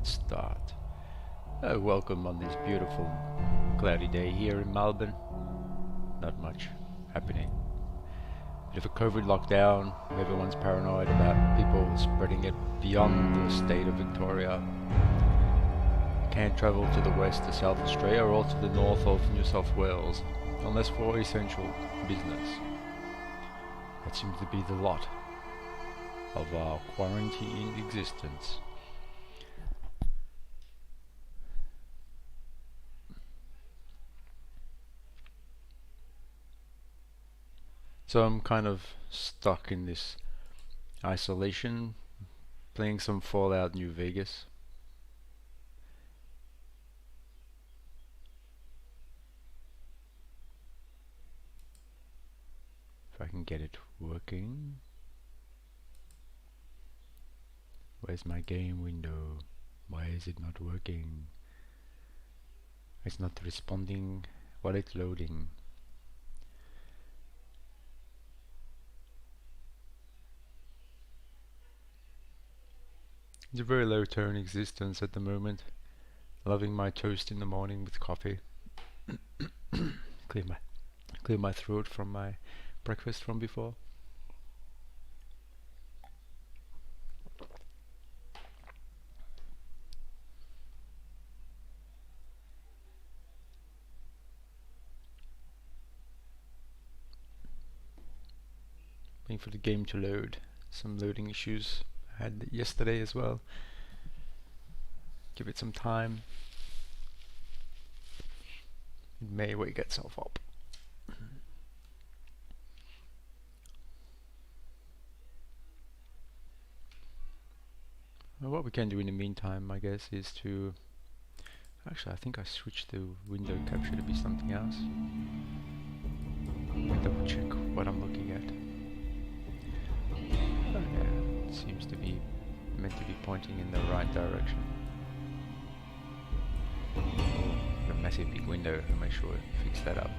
let's start. Welcome on this beautiful cloudy day here in Melbourne. Not much happening. Bit of a COVID lockdown. Everyone's paranoid about people spreading it beyond the state of Victoria. Can't travel to the west to South Australia or to the north of New South Wales unless for essential business. That seems to be the lot of our quarantined existence. So I'm kind of stuck in this isolation, playing some Fallout New Vegas. If I can get it working. Where's my game window? Why is it not working? It's not responding while it's loading. It's a very low tone existence at the moment. Loving my toast in the morning with coffee. clear my throat from my breakfast from before. Waiting for the game to load. Some loading issues I had yesterday as well. Give it some time. It may wake itself up. Well, what we can do in the meantime, I guess, is to... Actually, I think I switched the window capture to be something else. Let me double check what I'm looking at. Oh yeah, it seems to be meant to be pointing in the right direction. Oh, a massive big window, I'll make sure I fix that up.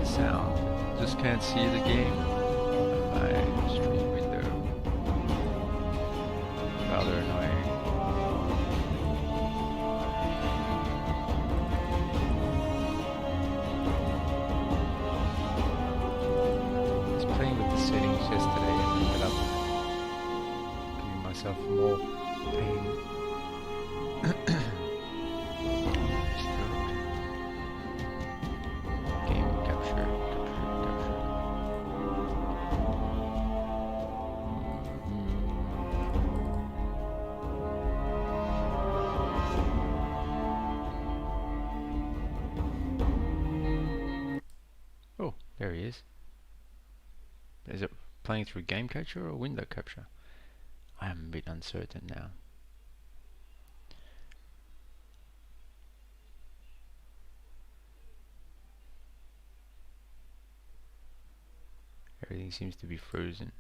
Sound. Just can't see the game. My stream window. Rather annoying. I was playing with the settings yesterday and ended up giving myself more pain. There he is. Is it playing through game capture or window capture? I am a bit uncertain now. Everything seems to be frozen.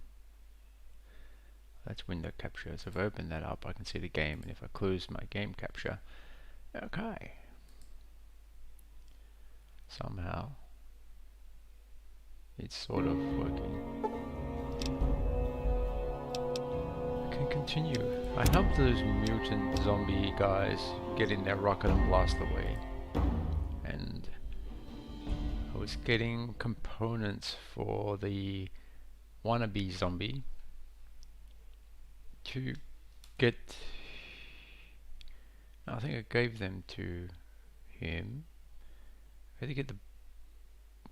That's window capture. So if I open that up, I can see the game, and if I close my game capture, okay. Somehow it's sort of working. I can continue. I helped those mutant zombie guys get in their rocket and blast away. And I was getting components for the wannabe zombie to get... I think I gave them to him. I had to get the...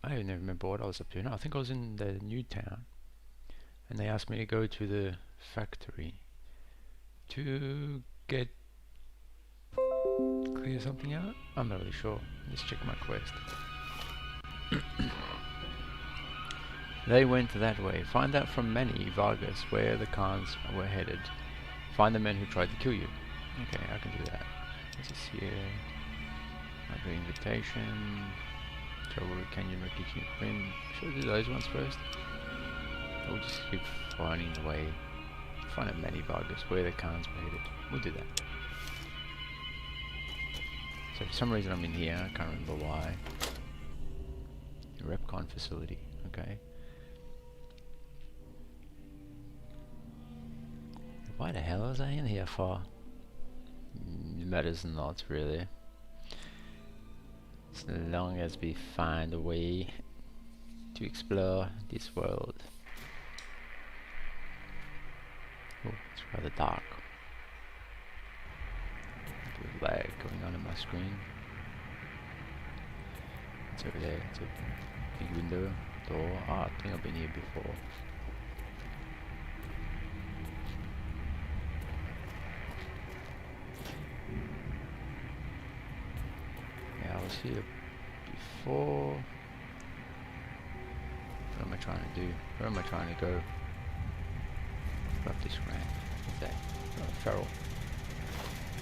I don't even remember what I was up to. No, I think I was in the new town, and they asked me to go to the factory to get clear something out. I'm not really sure. Let's check my quest. They went that way. Find out from Manny Vargas where the Khans were headed. Find the men who tried to kill you. Okay, I can do that. What's this here? Another invitation. Strawberry Canyon Recognition Rim. Should I do those ones first? We'll just keep finding the way. Find out Manny Vargas where the Khans were headed. We'll do that. So for some reason I'm in here, I can't remember why. Repcon facility, okay. Why the hell was I in here for? It matters not really. As long as we find a way to explore this world. Oh, it's rather dark. Bit of lag going on in my screen. It's over there, it's a big window, door. Ah, I think I've been here before. Yeah, I was here before. What am I trying to do? Where am I trying to go? Up this ramp. What's that? Oh, feral.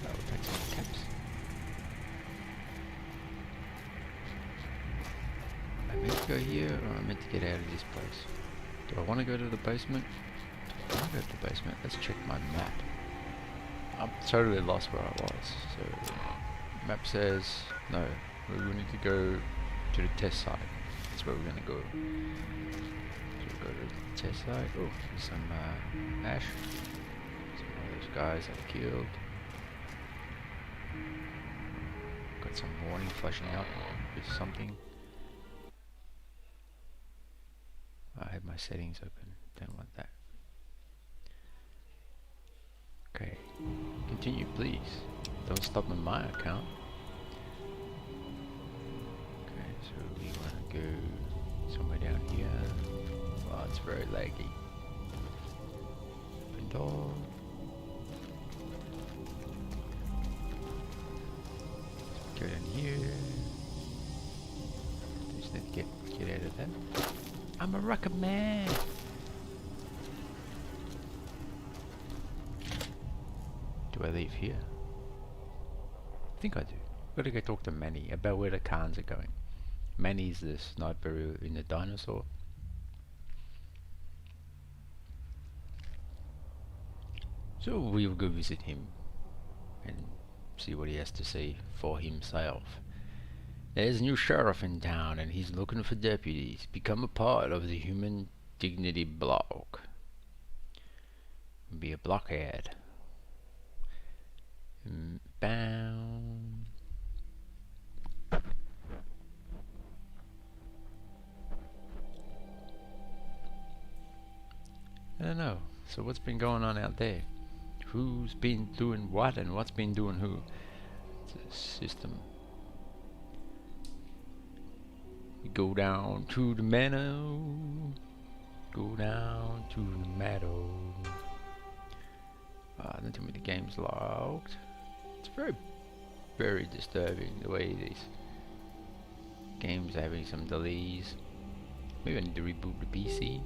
Oh, we'll take some caps. Am I meant to go here or am I meant to get out of this place? Do I want to go to the basement? Do I want to go to the basement? Let's check my map. I'm totally lost where I was. So, map says no. We need to go to the test site. That's where we're going to go. So we'll go to the test site. Oh, there's some ash. Some of those guys I killed. Got some warning flashing up with something. I have my settings open. Don't want that. Okay. Continue, please. Don't stop on my account. Okay, so we want to go somewhere down here. Wow, it's very laggy. Open door. Go down here. Just need to get out of that. I'm a rocket man. Do I leave here? I think I do. Gotta go talk to Manny about where the Khans are going. Manny's the sniper in the dinosaur. So we'll go visit him and see what he has to say for himself. There's a new sheriff in town and he's looking for deputies. Become a part of the Human Dignity Block. Be a blockhead. Bam. I don't know. So what's been going on out there? Who's been doing what and what's been doing who? It's a system. We go down to the meadow. Go down to the meadow. Don't tell me the game's locked. It's very, very disturbing the way these games are having some delays. Maybe I need to reboot the PC.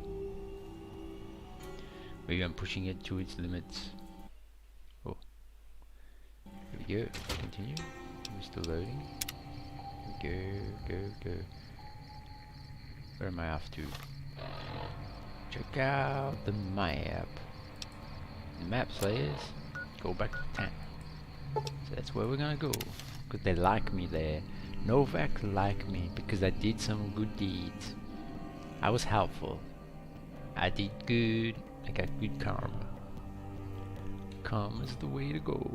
Maybe I'm pushing it to its limits. Oh. Here we go. Continue. We're still loading. Go. Where am I off to? Check out the map. The map says go back to town. So that's where we're gonna go. Because they like me there. Novak like me because I did some good deeds. I was helpful. I did good. I got good karma. Karma's the way to go.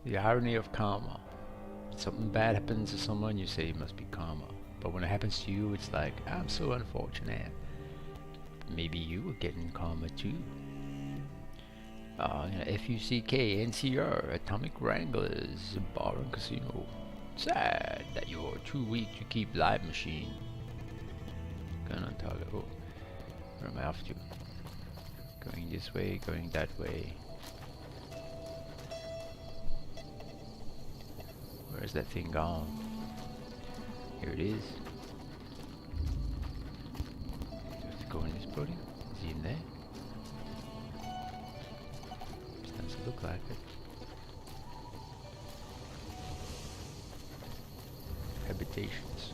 The irony of karma. If something bad happens to someone, you say it must be karma. But when it happens to you, it's like, I'm so unfortunate. Maybe you were getting karma too. FUCK, NCR, Atomic Wranglers, Bar and Casino. Sad that you're too weak to keep live machine. Gun on target. Oh, where am I off to? Going this way, going that way. Where's that thing gone? Here it is. Let's go in this building. Is he in there? Doesn't look like it. Habitations.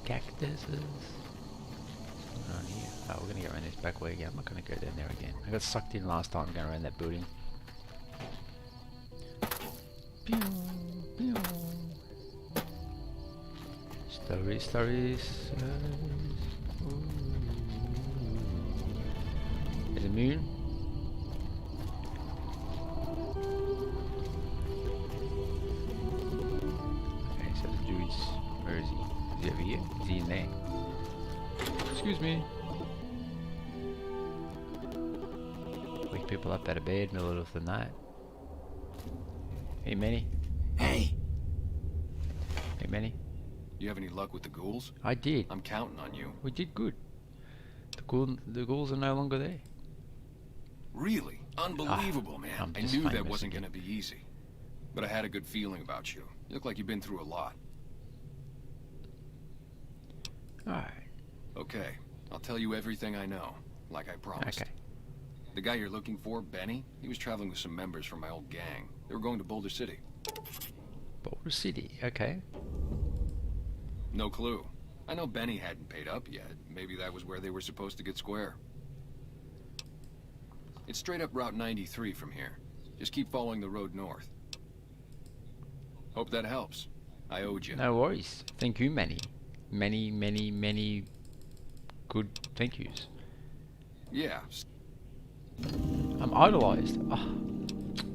Cactuses. What's going on here? Oh, we're gonna get around this back way again. I'm not gonna go down there again. I got sucked in last time going around that building. Pew, pew. Stories, stories. Ooh. There's a moon. Okay, so the dude's, where is he? Is he over here? Is he in there? Excuse me. Wake people up out of bed, middle of the night. Hey, Manny. Hey. Hey, Manny. You have any luck with the ghouls? I did. I'm counting on you. We did good. The ghouls are no longer there. Really? Unbelievable, man. I'm I just knew that famous wasn't again. gonna be easy. But I had a good feeling about you. You look like you've been through a lot. Alright. Okay, I'll tell you everything I know, like I promised. Okay. The guy you're looking for, Benny, he was traveling with some members from my old gang. They were going to Boulder City. Boulder City. Okay. No clue. I know Benny hadn't paid up yet. Maybe that was where they were supposed to get square. It's straight up Route 93 from here. Just keep following the road north. Hope that helps. I owed you. No worries. Thank you, Manny. Many good thank yous. Yeah. I'm idolized. Oh,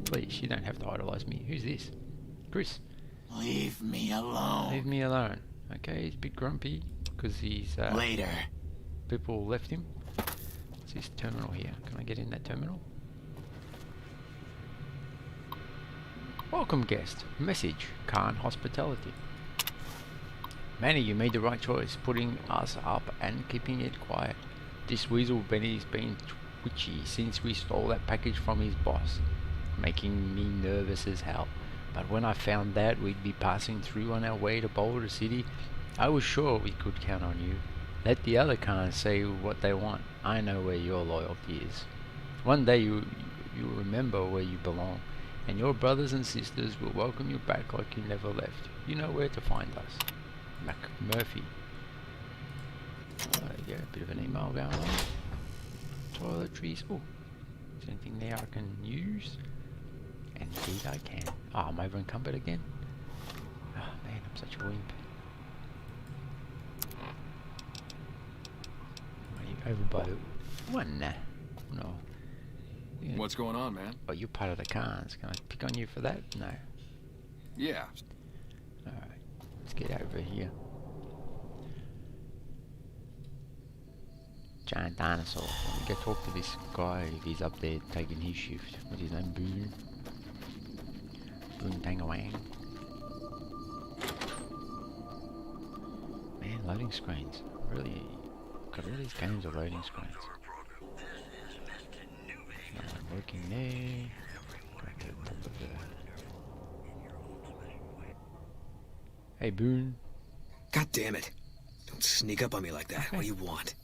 please, you don't have to idolize me. Who's this? Chris. Leave me alone. Leave me alone. Okay, he's a bit grumpy because he's Later. people left him. What's this terminal here? Can I get in that terminal? Welcome, guest. Message. Khan Hospitality. Manny, you made the right choice, putting us up and keeping it quiet. This weasel Benny's been twitchy since we stole that package from his boss, making me nervous as hell. But when I found that we'd be passing through on our way to Boulder City, I was sure we could count on you. Let the other Khans say what they want. I know where your loyalty is. One day you'll remember where you belong, and your brothers and sisters will welcome you back like you never left. You know where to find us. McMurphy. Yeah, a bit of an email going on. Toiletries. Oh, is there anything there I can use? Indeed I can. Ah, I'm over encumbered again. Oh man, I'm such a wimp. Are you over by the one? No. Yeah. What's going on, man? Oh, you're part of the Khans. Can I pick on you for that? No. Yeah. Alright, let's get over here. Giant dinosaur. Let me go talk to this guy if he's up there taking his shift. What's his name? Boone? Boone Tangawang. Man, loading screens. Really, got all these games are loading screens. No one working there. Go to the top of the... Hey, Boone. God damn it. Don't sneak up on me like that. Okay. What do you want?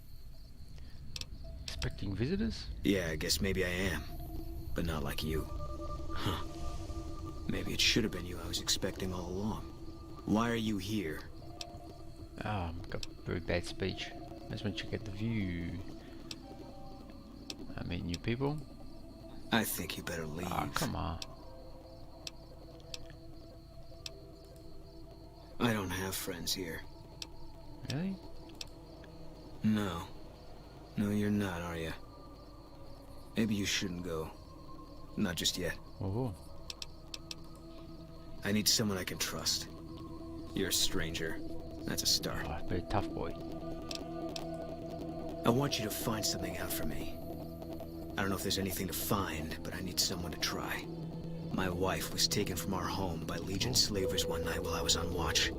Expecting visitors? Yeah, I guess maybe I am. But not like you. Huh. Maybe it should have been you I was expecting all along. Why are you here? Oh, I've got very bad speech. I just want you to get the view. I meet new people. I think you better leave. Oh, come on. I don't have friends here. Really? No. No, you're not, are you? Maybe you shouldn't go. Not just yet. Oh. I need someone I can trust. You're a stranger. That's a start. Oh, very tough boy. I want you to find something out for me. I don't know if there's anything to find, but I need someone to try. My wife was taken from our home by Legion slavers one night while I was on watch.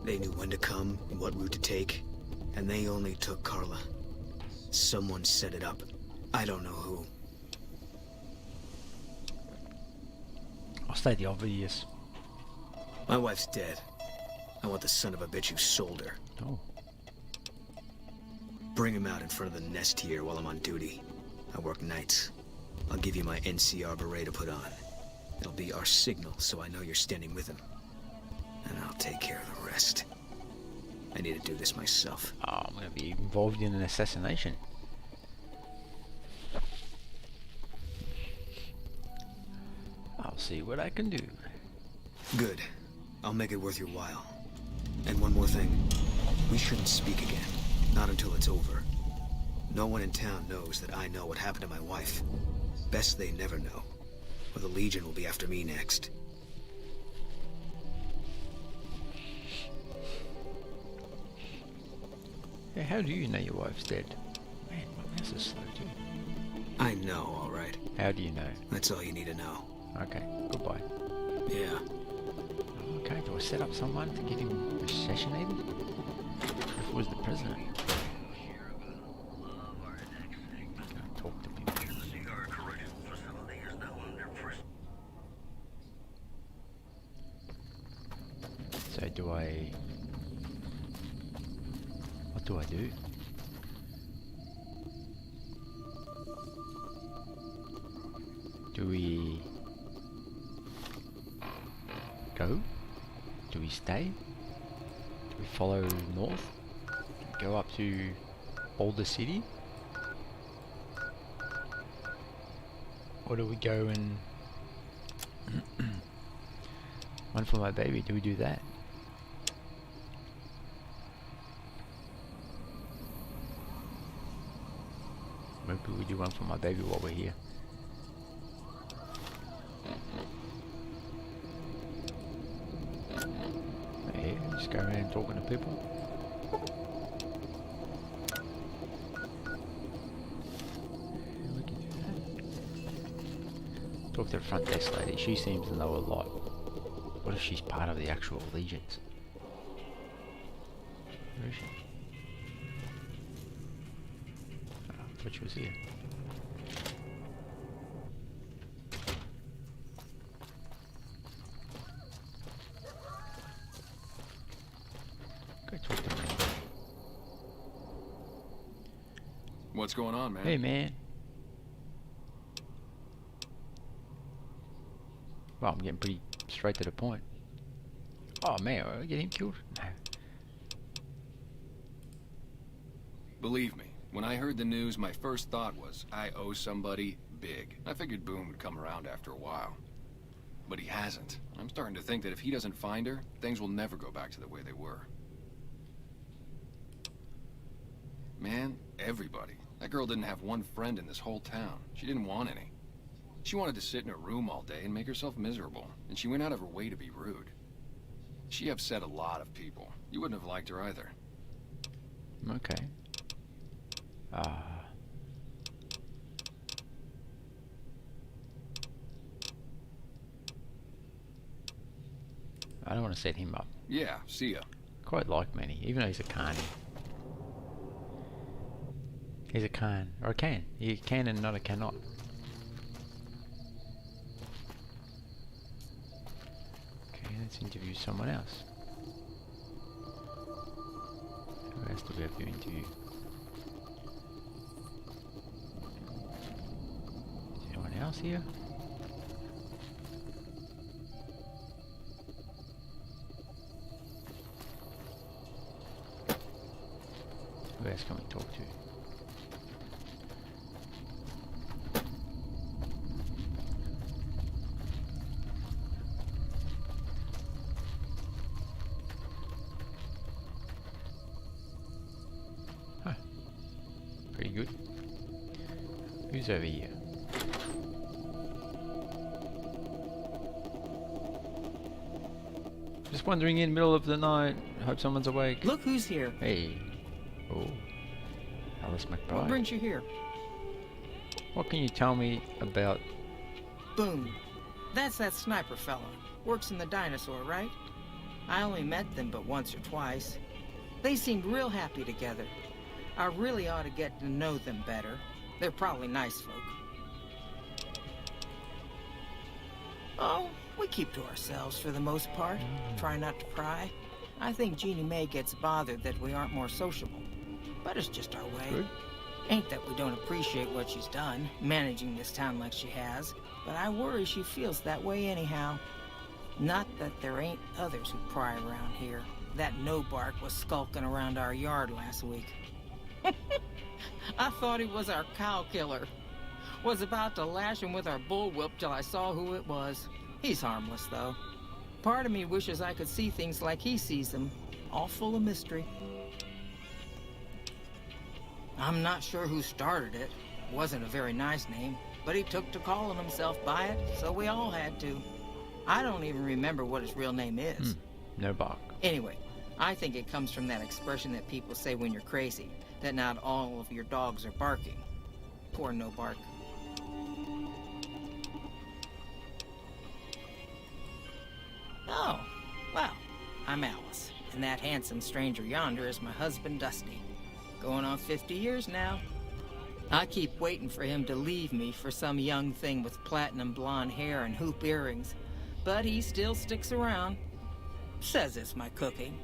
They knew when to come and what route to take, and they only took Carla. Someone set it up. I don't know who. I'll state the obvious. My wife's dead. I want the son of a bitch who sold her. Oh. Bring him out in front of the nest here while I'm on duty. I work nights. I'll give you my NCR beret to put on. It'll be our signal, so I know you're standing with him. And I'll take care of the rest. I need to do this myself. Oh, I'm going to be involved in an assassination. I'll see what I can do. Good. I'll make it worth your while. And one more thing. We shouldn't speak again. Not until it's over. No one in town knows that I know what happened to my wife. Best they never know. Or the Legion will be after me next. Yeah, how do you know your wife's dead? Man, my mouse is slow too. I know, alright. How do you know? That's all you need to know. Okay, goodbye. Yeah. Okay, do I set up someone to get him assassinated? If it was the president. Go talk to people. So do I... What do I do? Do we... go? Do we stay? Do we follow north? Go up to Boulder City? Or do we go and one for my baby? Do we do that? Maybe we do one for my baby while we're here. Yeah, just go around talking to people. Yeah, we can do that. Talk to the front desk lady. She seems to know a lot. What if she's part of the actual legions? Where is she? Oh, I thought she was here. Go talk to me. What's going on, man? Hey, man. Well, I'm getting pretty straight to the point. Oh, man, are we getting him killed? No. Believe me, when I heard the news, my first thought was, I owe somebody big. I figured Boone would come around after a while. But he hasn't. I'm starting to think that if he doesn't find her, things will never go back to the way they were. Man, everybody. That girl didn't have one friend in this whole town. She didn't want any. She wanted to sit in her room all day and make herself miserable, and she went out of her way to be rude. She upset a lot of people. You wouldn't have liked her either. Okay. I don't want to set him up. Yeah, see ya. Quite like Manny, even though he's a carny. He's a can, or a can. He can and not a cannot. Okay, let's interview someone else. Who else do we have to interview? Is anyone else here? Who else can we talk to? Pretty good. Who's over here? Just wandering in middle of the night. Hope someone's awake. Look who's here. Hey. Oh. Alice What McBride. brings you here? What can you tell me about... Boone. That's that sniper fella. Works in the dinosaur, right? I only met them but once or twice. They seemed real happy together. I really ought to get to know them better. They're probably nice folk. Oh, we keep to ourselves for the most part. Try not to pry. I think Jeannie Mae gets bothered that we aren't more sociable. But it's just our way. Good. Ain't that we don't appreciate what she's done, managing this town like she has, but I worry she feels that way anyhow. Not that there ain't others who pry around here. That no-bark was skulking around our yard last week. I thought he was our cow killer. Was about to lash him with our bullwhip till I saw who it was. He's harmless, though. Part of me wishes I could see things like he sees them, all full of mystery. I'm not sure who started it. Wasn't a very nice name, but he took to calling himself by it, so we all had to. I don't even remember what his real name is. No bark. Anyway, I think it comes from that expression that people say when you're crazy, that not all of your dogs are barking. Poor No Bark. Oh, well, I'm Alice, and that handsome stranger yonder is my husband, Dusty. Going on 50 years now. I keep waiting for him to leave me for some young thing with platinum blonde hair and hoop earrings, but he still sticks around. Says it's my cooking.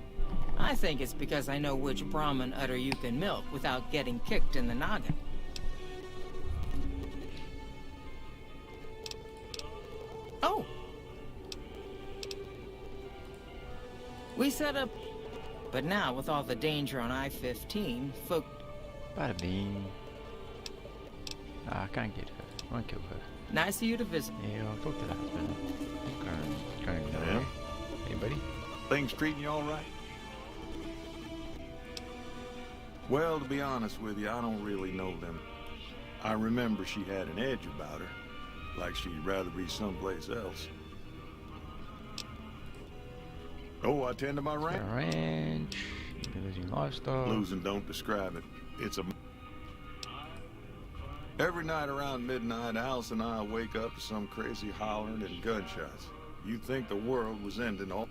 I think it's because I know which Brahmin udder you can milk without getting kicked in the noggin. Oh! We set up... But now, with all the danger on I-15, folk... Bada bing. I can't get her. I won't kill her. Nice of you to visit. Yeah, I'll talk to the husband. Going Yeah? nowhere. Anybody? Things treating you all right? Well, to be honest with you, I don't really know them. I remember she had an edge about her, like she'd rather be someplace else. Oh, I tend to my ranch. A ranch. Losing livestock. Losing don't describe it. It's a... Every night around midnight, Alice and I wake up to some crazy hollering and gunshots. You'd think the world was ending all,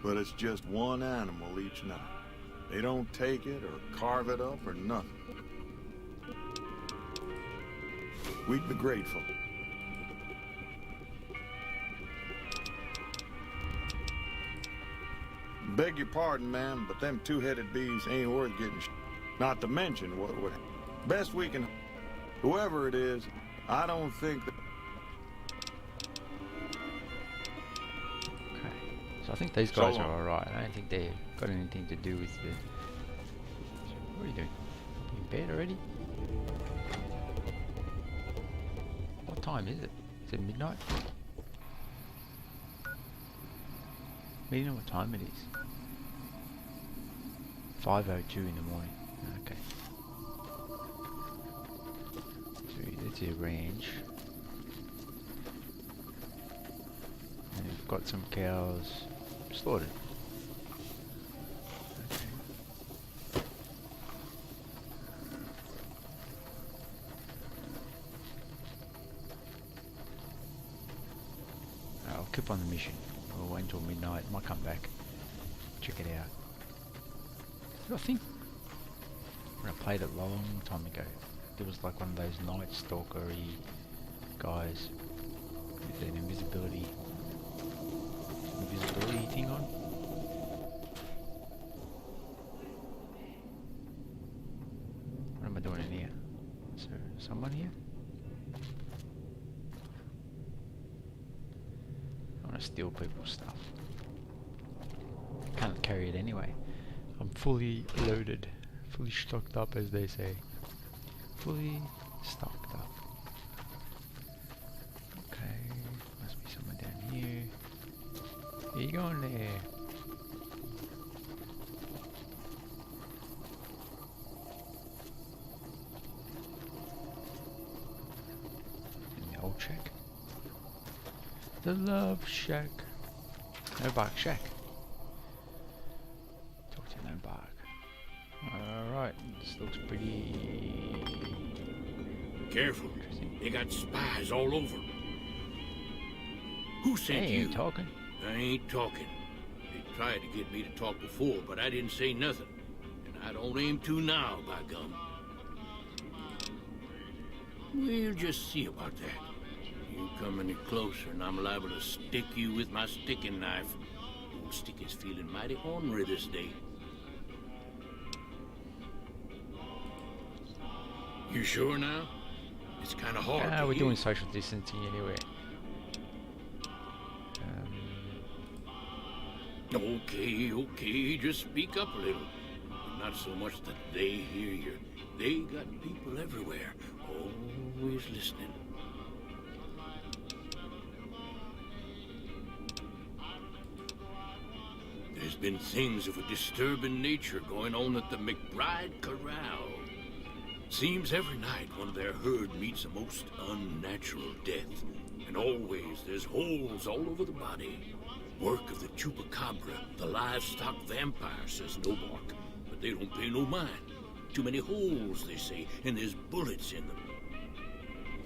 but it's just one animal each night. They don't take it or carve it up or nothing. We'd be grateful. Beg your pardon, ma'am, but them two-headed bees ain't worth getting not to mention what would... Best we can... Whoever it is, I don't think that... Okay. So I think these So guys long. are alright. I don't think they've got anything to do with the... What are you doing? You in bed already? What time is it? Is it midnight? We don't know what time it is. 5:02 in the morning. Okay. So that's a range. And we've got some cows slaughtered. Okay. I'll keep on the mission. We'll wait until midnight. Might come back. Check it out. I think when I played it a long time ago, there was like one of those Night Stalker-y guys with an invisibility thing on. What am I doing in here? Is there someone here? I want to steal people's stuff. Can't carry it anyway. I'm fully loaded, fully stocked up, as they say. Fully stocked up. Okay, must be someone down here. Where you going there? In the old shack. The Love Shack. No Bark Shack. Talk to No Bark. Alright, this looks pretty Careful. interesting. They got spies all over. Who sent Hey, you? ain't talking. I ain't talking. They tried to get me to talk before, but I didn't say nothing. And I don't aim to now, by gum. We'll just see about that. You come any closer and I'm liable to stick you with my sticking knife. Old Stick is feeling mighty ornery this day. You sure now? It's kind of hard to We're hear. doing social distancing anyway. Okay, just speak up a little. Not so much that they hear you. They got people everywhere, always listening. There's been things of a disturbing nature going on at the McBride Corral. Seems every night one of their herd meets a most unnatural death. And always there's holes all over the body. Work of the chupacabra, the livestock vampire, says Nobark. But they don't pay no mind. Too many holes, they say, and there's bullets in them.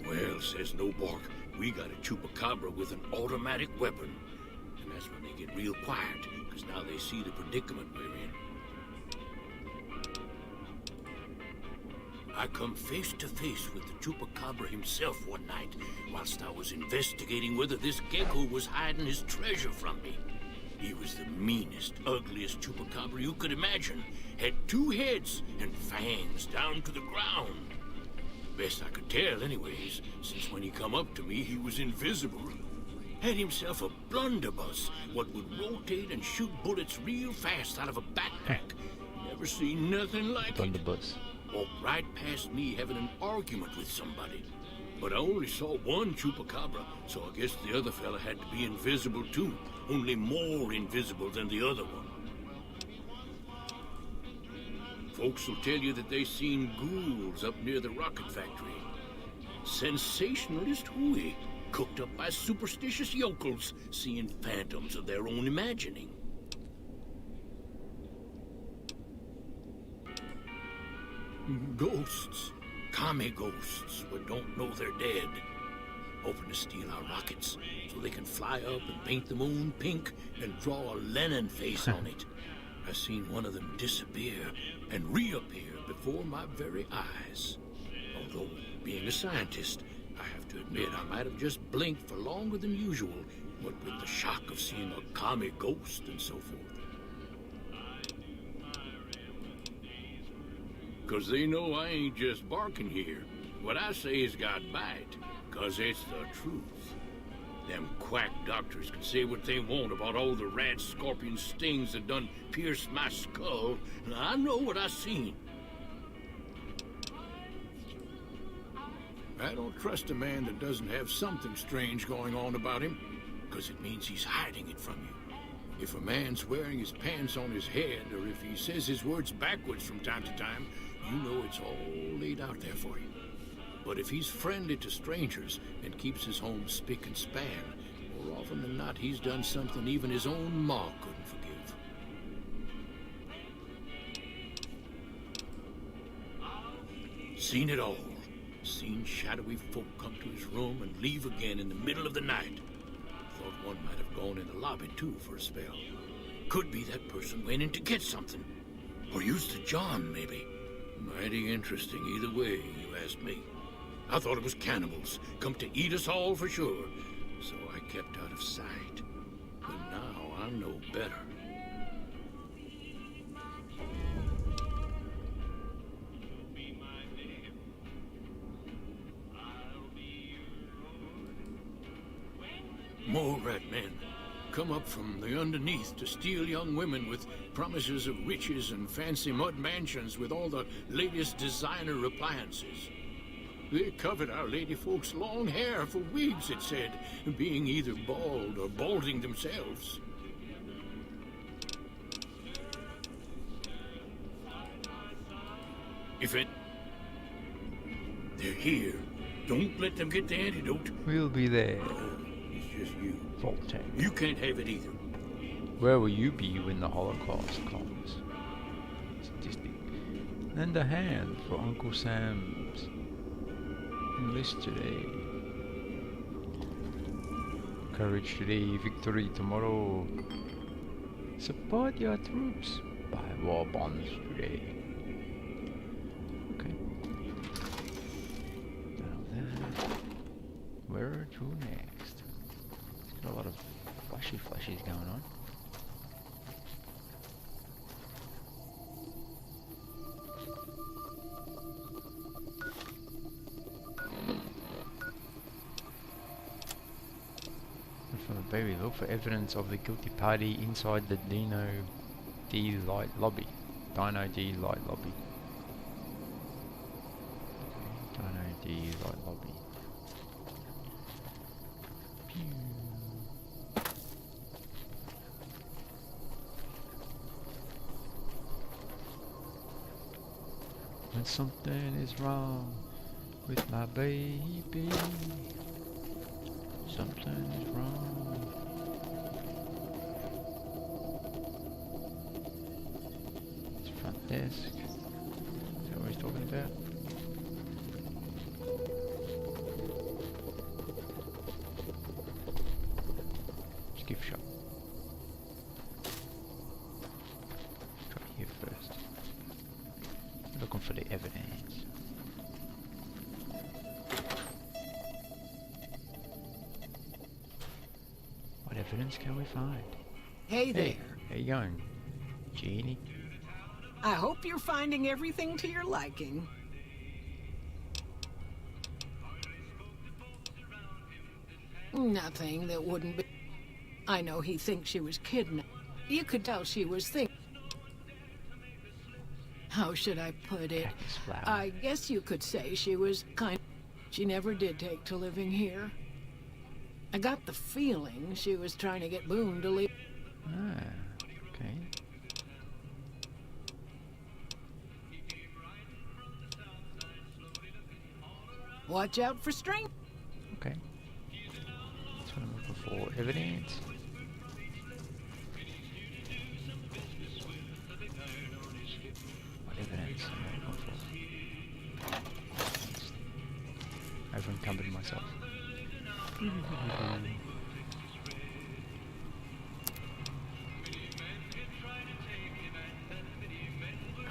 Well, says Nobark, we got a chupacabra with an automatic weapon. And that's when they get real quiet, because now they see the predicament we're in. I come face to face with the chupacabra himself one night, whilst I was investigating whether this gecko was hiding his treasure from me. He was the meanest, ugliest chupacabra you could imagine. Had 2 heads and fangs down to the ground. Best I could tell anyways, since when he come up to me, he was invisible. Had himself a blunderbuss, what would rotate and shoot bullets real fast out of a backpack. Never seen nothing like it. Blunderbuss. Walked right past me having an argument with somebody. But I only saw one chupacabra, so I guess the other fella had to be invisible too. Only more invisible than the other one. Folks will tell you that they seen ghouls up near the rocket factory. Sensationalist hooey, cooked up by superstitious yokels, seeing phantoms of their own imagining. Ghosts. Commie ghosts, but don't know they're dead. Hoping to steal our rockets so they can fly up and paint the moon pink and draw a Lenin face on it. I seen one of them disappear and reappear before my very eyes. Although, being a scientist, I have to admit I might have just blinked for longer than usual, what with the shock of seeing a commie ghost and so forth. 'Cause they know I ain't just barking here. What I say has got bite, 'cause it's the truth. Them quack doctors can say what they want about all the rat scorpion stings that done pierced my skull, and I know what I seen. I don't trust a man that doesn't have something strange going on about him, 'cause it means he's hiding it from you. If a man's wearing his pants on his head, or if he says his words backwards from time to time, you know it's all laid out there for you. But if he's friendly to strangers and keeps his home spick and span, more often than not he's done something even his own ma couldn't forgive. Seen it all. Seen shadowy folk come to his room and leave again in the middle of the night. Thought one might have gone in the lobby too for a spell. Could be that person went in to get something. Or used the John, maybe. Mighty interesting either way, you ask me. I thought it was cannibals, come to eat us all for sure. So I kept out of sight. But now I know better. More rat men come up from the underneath to steal young women with promises of riches and fancy mud mansions with all the latest designer appliances. They covered our lady folks' long hair for wigs, it said, being either bald or balding themselves. If it... They're here. Don't let them get the antidote. We'll be there. It's just you. Voltaire. You can't have it either. Where will you be when the Holocaust comes? Statistic. Lend a hand for Uncle Sam's enlist today. Courage today, victory tomorrow. Support your troops. Buy war bonds today. Okay. Now that. Where to next? Got a lot of flashies going on. From the baby, look for evidence of the guilty party inside the Dino D Light lobby. Dino D Light lobby. Okay, Dino D Light lobby. Pew. And something is wrong with my baby. Something is wrong. It's front desk. Is that what he's talking about? Gift shop. Try here first. Looking for the evidence. What evidence can we find? Hey there. Hey, how you going, Jeannie? I hope you're finding everything to your liking. Nothing that wouldn't be... I know he thinks she was kidnapped. You could tell she was thinking... How should I put it? Cactus flower. I guess you could say she was kind... She never did take to living here. I got the feeling she was trying to get Boone to leave. Ah, okay. Watch out for strangers. Okay. That's what I'm looking for. Evidence. What evidence am I looking for? I've encumbered myself.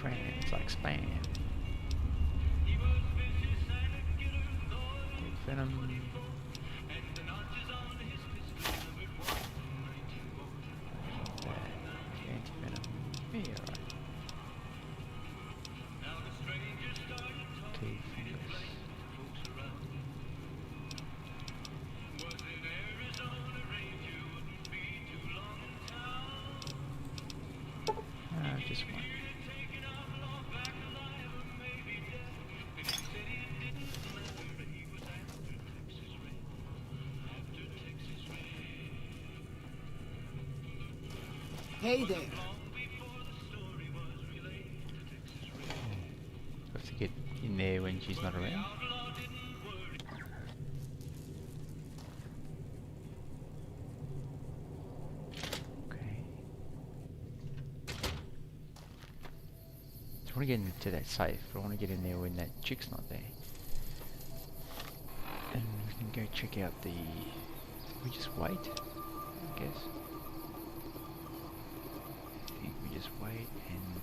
Crayons like spam. Venom. Anti-venom. Yeah, right. Okay, fungus. Just one. Hey there. Have to get in there when she's not around. Okay. I want to get into that safe, but I want to get in there when that chick's not there. And we can go check out the... We just wait, I guess. I think we just wait and...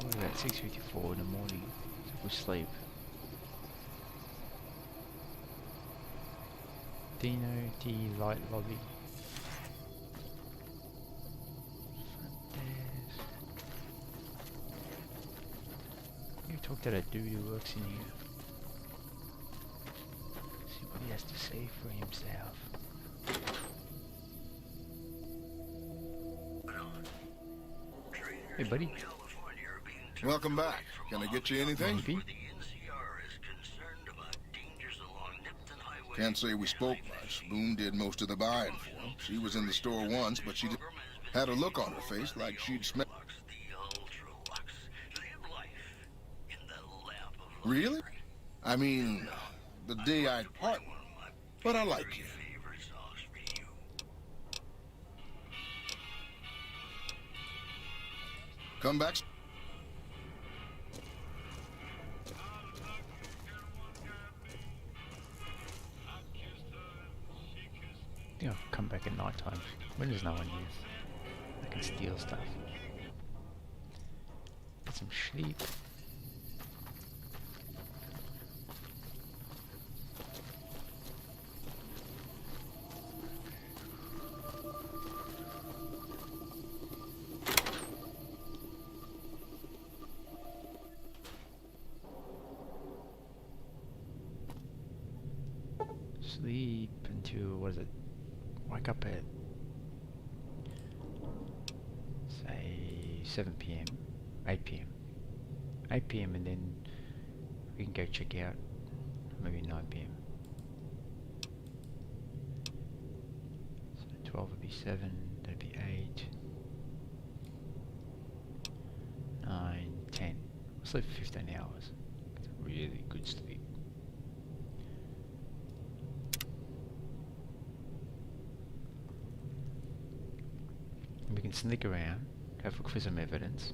Probably about 6:54 in the morning, so we sleep. Dino D Light Lobby. Front desk. You talk to that dude who works in here. See what he has to say for himself. Hey buddy. Welcome back. Can I get you anything? Maybe. Can't say we spoke much. Boone did most of the buying for him. She was in the store once, but she had a look on her face like she'd smelled. Really? I mean, the day I'd part with her. But I like you. Come back. Yeah, I'll come back at night time when there's no one here. I can steal stuff. Get some sleep. Sleep until, what is it? Wake up at, say, 7 PM, 8 PM. 8 PM and then we can go check out, maybe 9 PM. So 12 would be 7, that'd be 8, 9. sleep for 15 hours. It's really good sleep. We can sneak around, have a look for some evidence,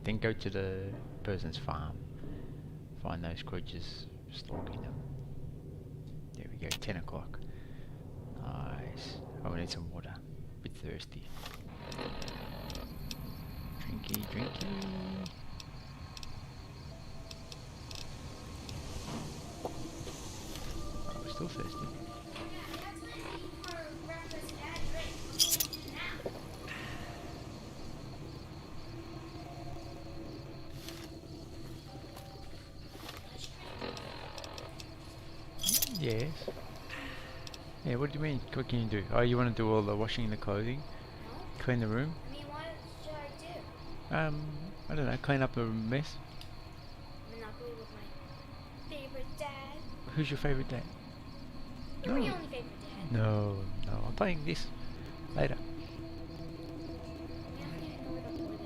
then go to the person's farm, find those creatures stalking them. There we go, 10 o'clock. Nice. Oh, we need some water. Bit thirsty. Drinky, drinky. Oh, we're still thirsty. Yes. Yeah, what do you mean? What can you do? Oh, you want to do all the washing the clothing? Clean the room? I mean, what should I do? I don't know, clean up a mess? Monopoly with my favorite dad. Who's your favourite dad? You're No. my only favorite dad. No, I'm playing this later. I don't even know where the board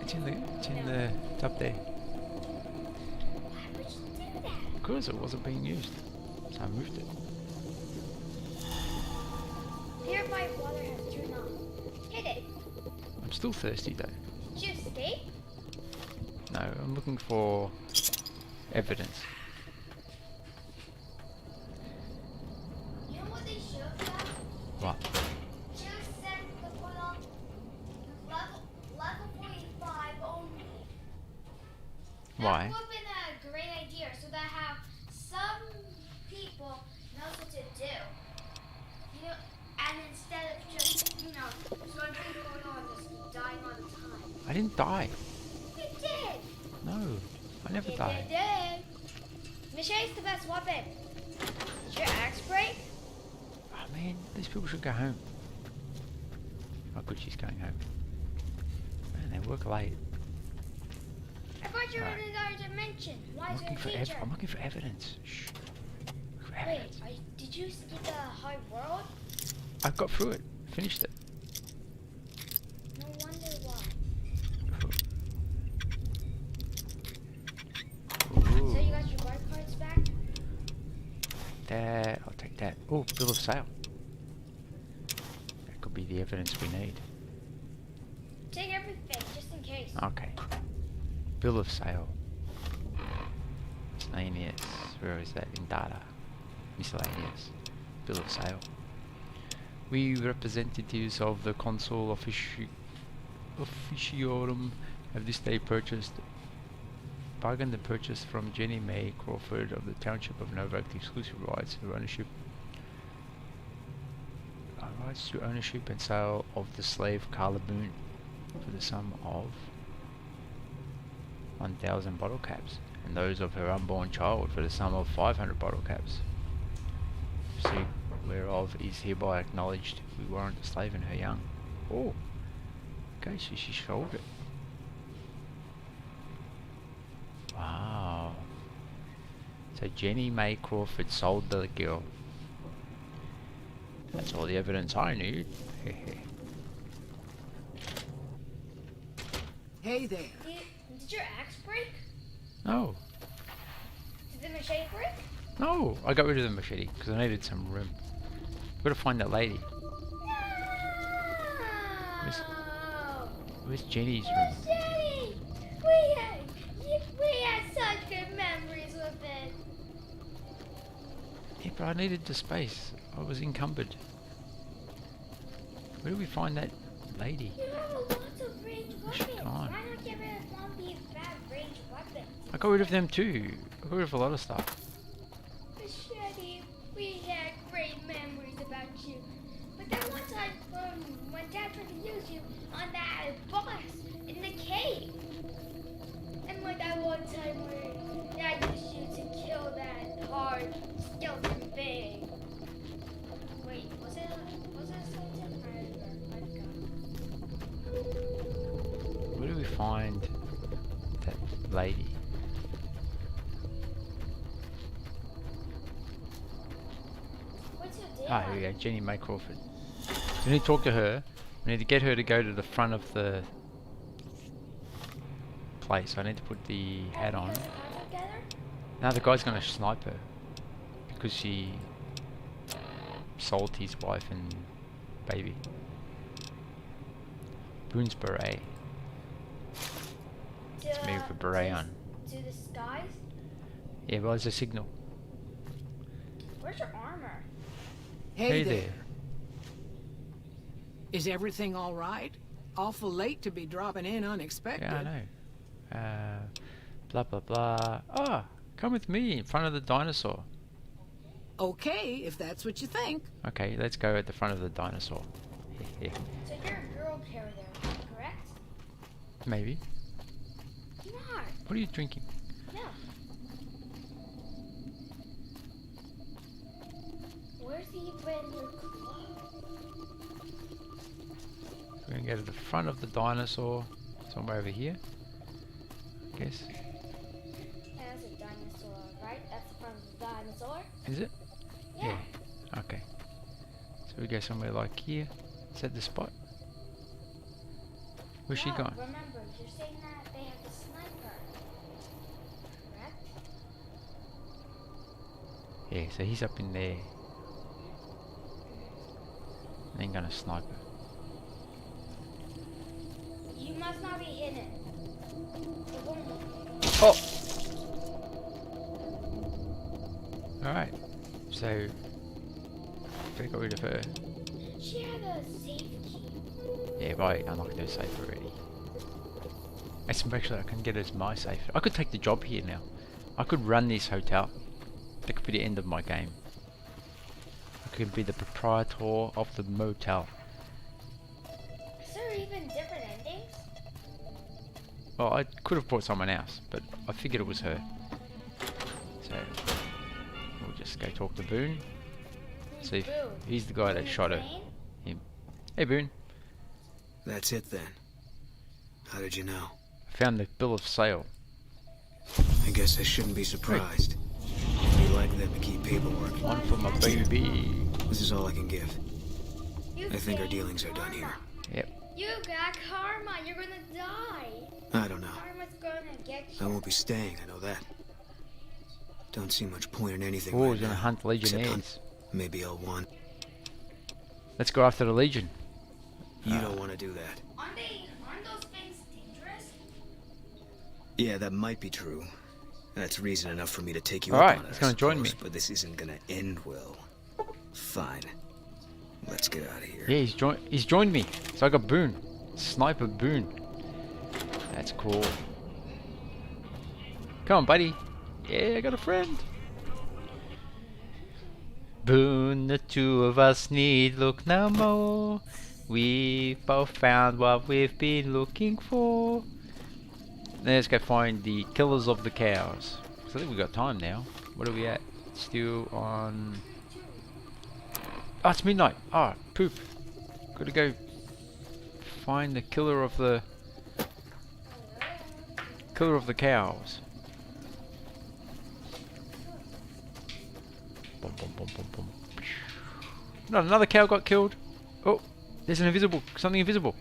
is. It's up there. Why would you do that? Because it wasn't being used. So I moved it. Purified water has turned on. Hit it. I'm still thirsty though. Did you escape? No, I'm looking for evidence. You know what they should have done? What? Should have set the put on level 45 only. Why? That would have been a great idea, so that have some people knows what to do. You know, and instead of just, you know, something going on, just dying all the time. I didn't die. You did! No, I never You died. did! Machete's the best weapon. Did your axe break? Oh man, these people should go home. Oh good, she's going home. Man, they work late. I thought you were Alright. in another dimension. Why I'm is there looking a for teacher? I'm looking for evidence. Shh. Look for Wait, evidence. did you skip the hard world? I got through it. Finished it. No wonder why. Ooh. So you got your guard cards back? That, I'll take that. Oh, bill of sale. That could be the evidence we need. Take everything, just in case. Okay. Bill of sale. Miscellaneous. Where is that? In data. Miscellaneous. Bill of sale. We representatives of the Consul Officiorum have this day bargained the purchase from Jenny May Crawford of the Township of Novak the exclusive rights to ownership and sale of the slave Carla Boone for the sum of 1,000 bottle caps, and those of her unborn child for the sum of 500 bottle caps. See whereof is hereby acknowledged we warrant a slave and her young. Oh, okay, so she sold it. Wow. So Jenny May Crawford sold the girl. That's all the evidence I need. Hey there. Did your axe break? No, Did the machete break? no, I got rid of the machete because I needed some room. Gotta find that lady. Where's- No! Where's Jenny's room? Machete! We had such good memories with it. Yeah, but I needed the space. I was encumbered. Where do we find that lady? You have a lot of ranged Where's she weapons. gone? Why not get rid of one of these bad ranged weapons? I got rid of them too. I got rid of a lot of stuff. Machete, we had great memories about you. But that one time when Dad tried to use you on that boss in the cave. And like that one time where Dad used you to kill that hard skeleton thing. Wait, was it a skeleton? I forgot. Where do we find that lady? What's your deal? Ah, here we go, Jenny May Crawford. We need to talk to her. We need to get her to go to the front of the place. I need to put the hat on. Together? Now the guy's gonna snipe her because she sold his wife and baby. Boone's beret. It's me with a beret on. To the skies? Yeah, well, it's a signal. Where's your armor? Hey there. Is everything all right? Awful late to be dropping in unexpected. Yeah, I know. Blah blah blah. Ah, come with me in front of the dinosaur. Okay, if that's what you think. Okay, let's go at the front of the dinosaur. So you're a girl carrier, correct? Maybe. You're not. What are you drinking? No. Where's even your clothes? We're gonna go to the front of the dinosaur, somewhere over here. I guess. That's a dinosaur, right? That's the front of the dinosaur. Is it? Yeah. Okay. So we go somewhere like here. Is that the spot? Where's she No, gone? Remember, you're saying that they have to snipe her. Correct? Yeah, so he's up in there. Ain't gonna snipe her. You must not be hidden. It won't look. Oh! Alright. So better get rid of her. She had a safe key. Yeah, right, I unlocked her safe already. Actually, I can get it as my safe. I could take the job here now. I could run this hotel. That could be the end of my game. I could be the proprietor of the motel. Is there even different endings? Well, I could have brought someone else, but I figured it was her. So, we'll just go talk to Boone. See if Boone? he's the guy that shot her. Plane? Him. Hey Boone, That's it then. How did you know? I found the bill of sale. I guess I shouldn't be surprised. We like them to keep paperwork. One for my baby. This is all I can give. You I think our gained dealings are done karma. here. Yep. You got karma. You're gonna die. I don't know. Karma's gonna get I you. won't be staying, I know that. Don't see much point in anything Oh, right he's gonna now, hunt except legionnaires. maybe I'll want. Let's go after the Legion. You don't want to do that. Aren't those things dangerous? Yeah, that might be true. That's reason enough for me to take you Alright, up on it. he's I gonna join suppose, me. But this isn't gonna end well. Fine. Let's get out of here. Yeah, he's joined me. So I got Boone. Sniper Boone. That's cool. Come on, buddy. Yeah, I got a friend. Boone, the two of us need look no more. We've both found what we've been looking for. Let's go find the killers of the cows. So I think we got time now. What are we at? Still on... Oh, it's midnight. Ah, poop. Gotta go find the killer of the cows. Boom, boom, boom, boom, boom. No, another cow got killed. Oh, there's something invisible.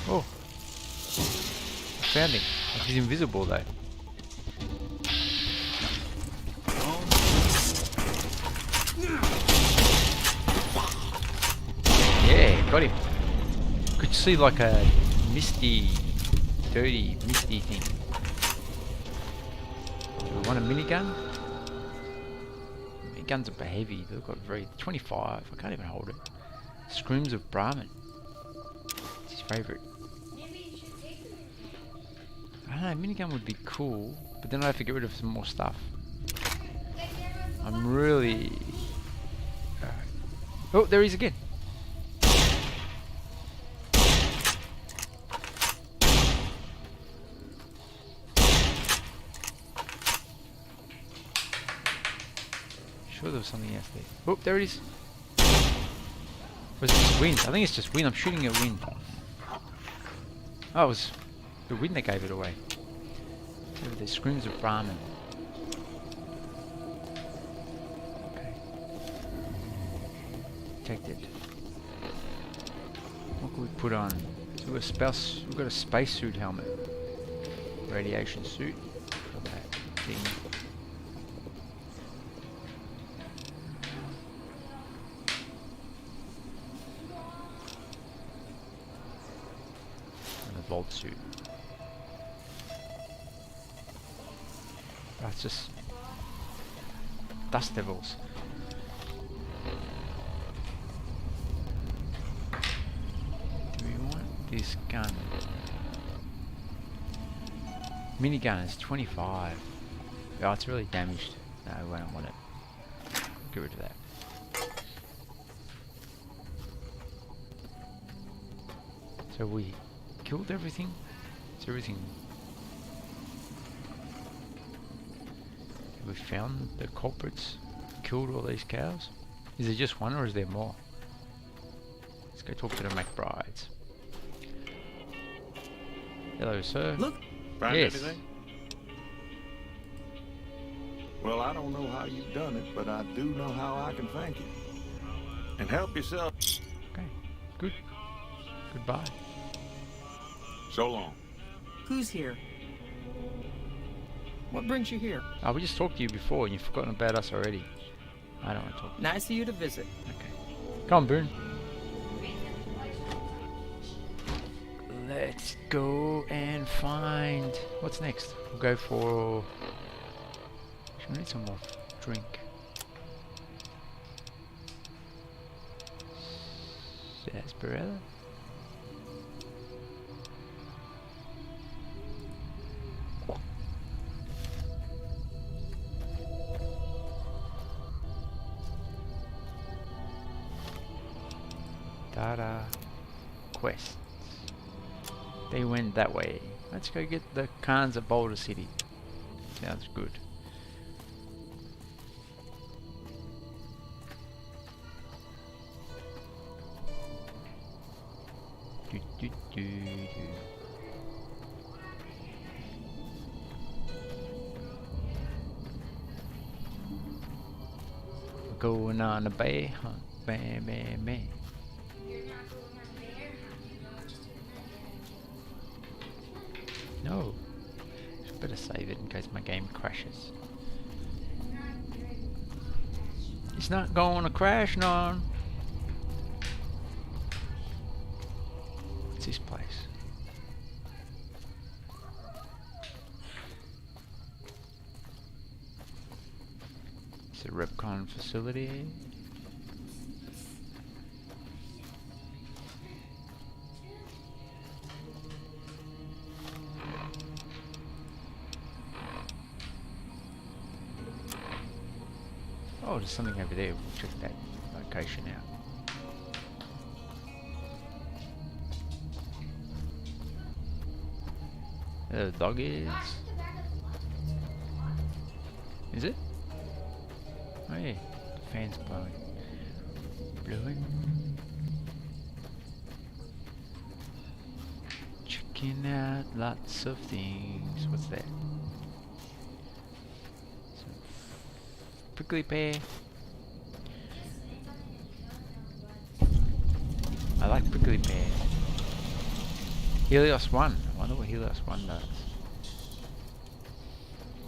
Oh, I found him. He's invisible though. Yeah, got him. Could see like a misty, dirty, misty thing. Do we want a minigun? Miniguns are heavy. They've got very 25. I can't even hold it. Screams of Brahmin. It's his favourite. Maybe you should take them. I don't know. Minigun would be cool, but then I have to get rid of some more stuff. I'm really. Oh, there he is again. Sure there was something else there. Oh, there it is. Was it just wind? I think it's just wind. I'm shooting at wind. Oh, it was the wind that gave it away. The screams of Brahmin. Okay. Detected. What can we put on? So we've got a spacesuit helmet. Radiation suit. Got that thing. And a vault suit. That's just Dust Devils. Do we want this gun? Minigun is 25. Oh, it's really damaged. No, I don't want it. Get rid of that. So we killed everything? Is everything... Have we found the culprits? Killed all these cows? Is there just one or is there more? Let's go talk to the McBrides. Hello, sir. Look. Find Yes. anything? Well, I don't know how you've done it, but I do know how I can thank you. And help yourself. Okay, good. Goodbye. So long. Who's here? What brings you here? Oh, we just talked to you before and you've forgotten about us already. I don't want to talk. Nice of you to visit. Okay. Come on, Boone. Let's go and find... What's next? We'll go for... We need some more drink. Sarsaparilla? Data quests. They went that way. Let's go get the Khans of Boulder City. Sounds good. Do, do, do, do. Going on a bear hunt. Bam, bam, bam. No. Just better save it in case my game crashes. It's not going to crash, none. What's this place? It's a Repcon facility. Oh, there's something over there. We'll check that location out. The dog is... Is it? Oh yeah, the fan's blowing. Blowing. Checking out lots of things. What's that? Prickly pear. I like prickly pear. Helios 1. I wonder what Helios 1 does.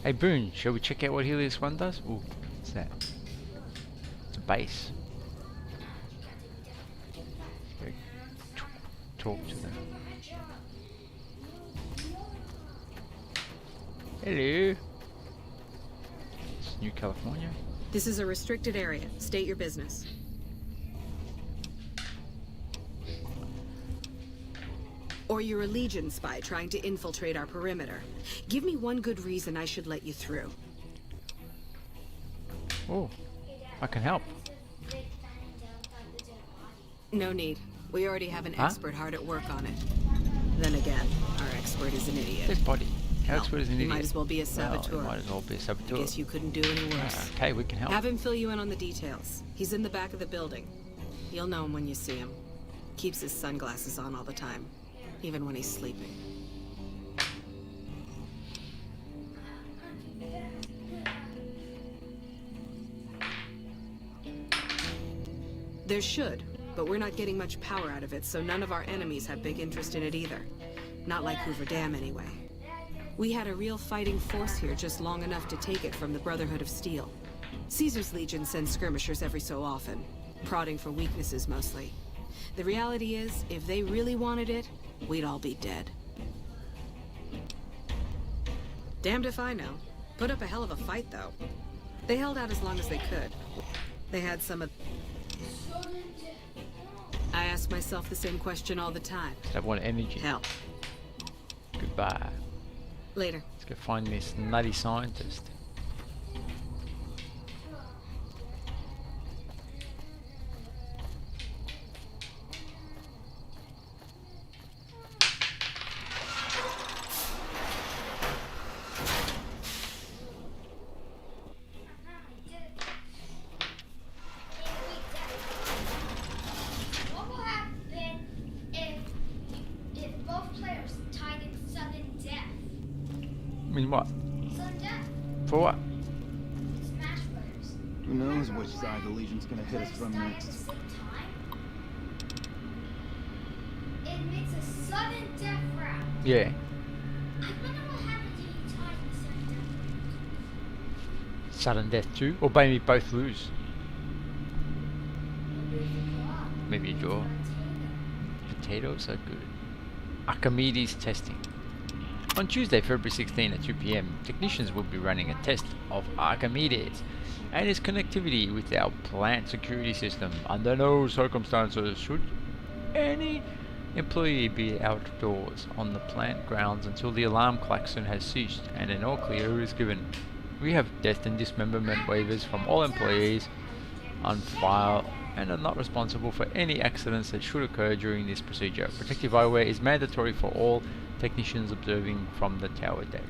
Hey Boone, shall we check out what Helios 1 does? Ooh, what's that? It's a base. Let's go talk to them. Hello. New California. This is a restricted area. State your business. Or you're a Legion spy trying to infiltrate our perimeter. Give me one good reason I should let you through. Oh, I can help. No need. We already have an expert hard at work on it. Then again, our expert is an idiot. Dead body. Our Hell, expert is an he idiot. might as well be a saboteur. Well, he might as well be a saboteur. I guess you couldn't do any worse. Okay, we can help. Have him fill you in on the details. He's in the back of the building. You'll know him when you see him. Keeps his sunglasses on all the time, even when he's sleeping. There should, but we're not getting much power out of it, so none of our enemies have big interest in it either. Not like Hoover Dam, anyway. We had a real fighting force here just long enough to take it from the Brotherhood of Steel. Caesar's Legion sends skirmishers every so often, prodding for weaknesses mostly. The reality is, if they really wanted it, we'd all be dead. Damned if I know. Put up a hell of a fight, though. They held out as long as they could. They had some of... I ask myself the same question all the time. That one energy. Hell. Goodbye. Later. Let's go find this nutty scientist. What will happen if both players tied in sudden death? I mean, what? Sudden death. For what? Smash Brothers. Who knows which side the Legion's gonna hit us from Die at the next. same time. It makes a sudden death round. Yeah. I wonder what happens if you tie in sudden death. Sudden death too? Or maybe both lose. Maybe a draw. Potatoes are good. Archimedes testing. On Tuesday, February 16 at 2 PM, technicians will be running a test of Archimedes and its connectivity with our plant security system. Under no circumstances should any employee be outdoors on the plant grounds until the alarm klaxon has ceased and an all clear is given. We have death and dismemberment waivers from all employees on file and are not responsible for any accidents that should occur during this procedure. Protective eyewear is mandatory for all technicians observing from the tower deck.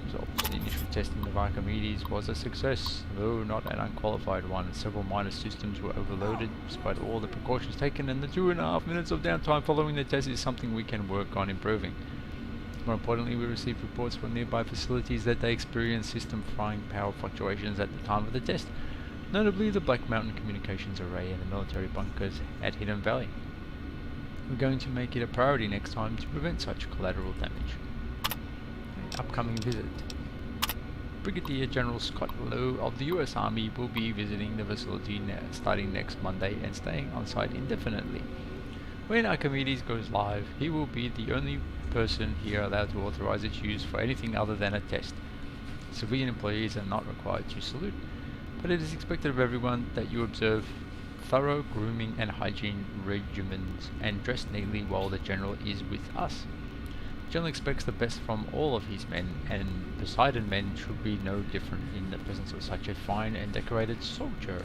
Results. The initial testing of Archimedes was a success, though not an unqualified one. Several minor systems were overloaded despite all the precautions taken, and the 2.5 minutes of downtime following the test is something we can work on improving. More importantly, we received reports from nearby facilities that they experienced system frying power fluctuations at the time of the test, notably the Black Mountain Communications Array and the military bunkers at Hidden Valley. We're going to make it a priority next time to prevent such collateral damage. Upcoming visit. Brigadier General Scott Lowe of the US Army will be visiting the facility starting next Monday and staying on site indefinitely. When Archimedes goes live, he will be the only person here allowed to authorize its use for anything other than a test. Civilian employees are not required to salute, but it is expected of everyone that you observe thorough grooming and hygiene regimens and dress neatly while the General is with us. The General expects the best from all of his men, and Poseidon men should be no different in the presence of such a fine and decorated soldier.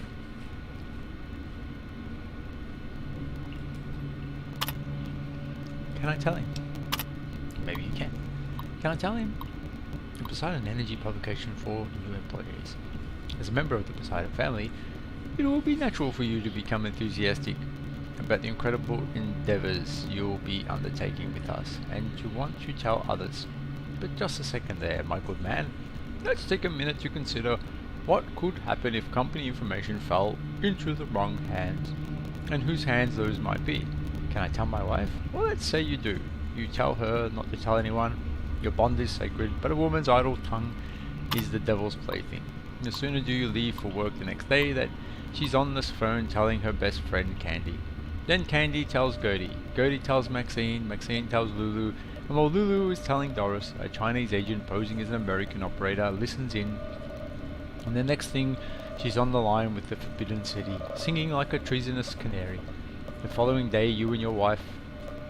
Can I tell him? Maybe you can. Can I tell him? The Poseidon Energy publication for new employees. As a member of the Poseidon family, it will be natural for you to become enthusiastic about the incredible endeavors you'll be undertaking with us, and to want to tell others. But just a second there, my good man. Let's take a minute to consider what could happen if company information fell into the wrong hands, and whose hands those might be. Can I tell my wife? Well, let's say you do. You tell her not to tell anyone. Your bond is sacred, but a woman's idle tongue is the devil's plaything. No sooner do you leave for work the next day that she's on this phone telling her best friend Candy. Then Candy tells Gertie. Gertie tells Maxine. Maxine tells Lulu. And while Lulu is telling Doris, a Chinese agent posing as an American operator listens in. And the next thing, she's on the line with the Forbidden City, singing like a treasonous canary. The following day, you and your wife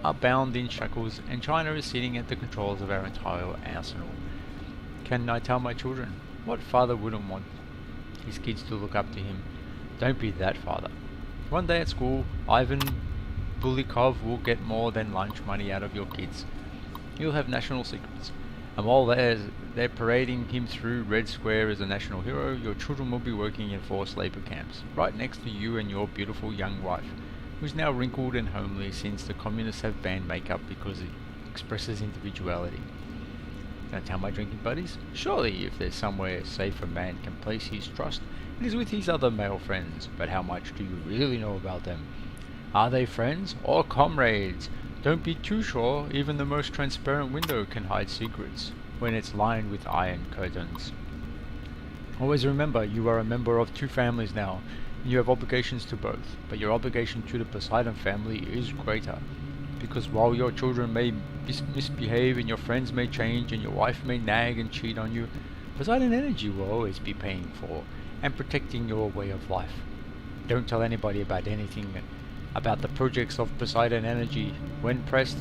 are bound in shackles, and China is sitting at the controls of our entire arsenal. Can I tell my children? What father wouldn't want his kids to look up to him? Don't be that father. One day at school, Ivan Bulikov will get more than lunch money out of your kids. You'll have national secrets, and while they're parading him through Red Square as a national hero, your children will be working in forced labor camps, right next to you and your beautiful young wife, who's now wrinkled and homely since the communists have banned makeup because it expresses individuality. Can I tell my drinking buddies? Surely, if there's somewhere safe a man can place his trust, and is with his other male friends, but how much do you really know about them? Are they friends or comrades? Don't be too sure, even the most transparent window can hide secrets when it's lined with iron curtains. Always remember, you are a member of two families now. You have obligations to both, but your obligation to the Poseidon family is greater. Because while your children may misbehave and your friends may change and your wife may nag and cheat on you, Poseidon Energy will always be paying for and protecting your way of life. Don't tell anybody about anything about the projects of Poseidon Energy. When pressed,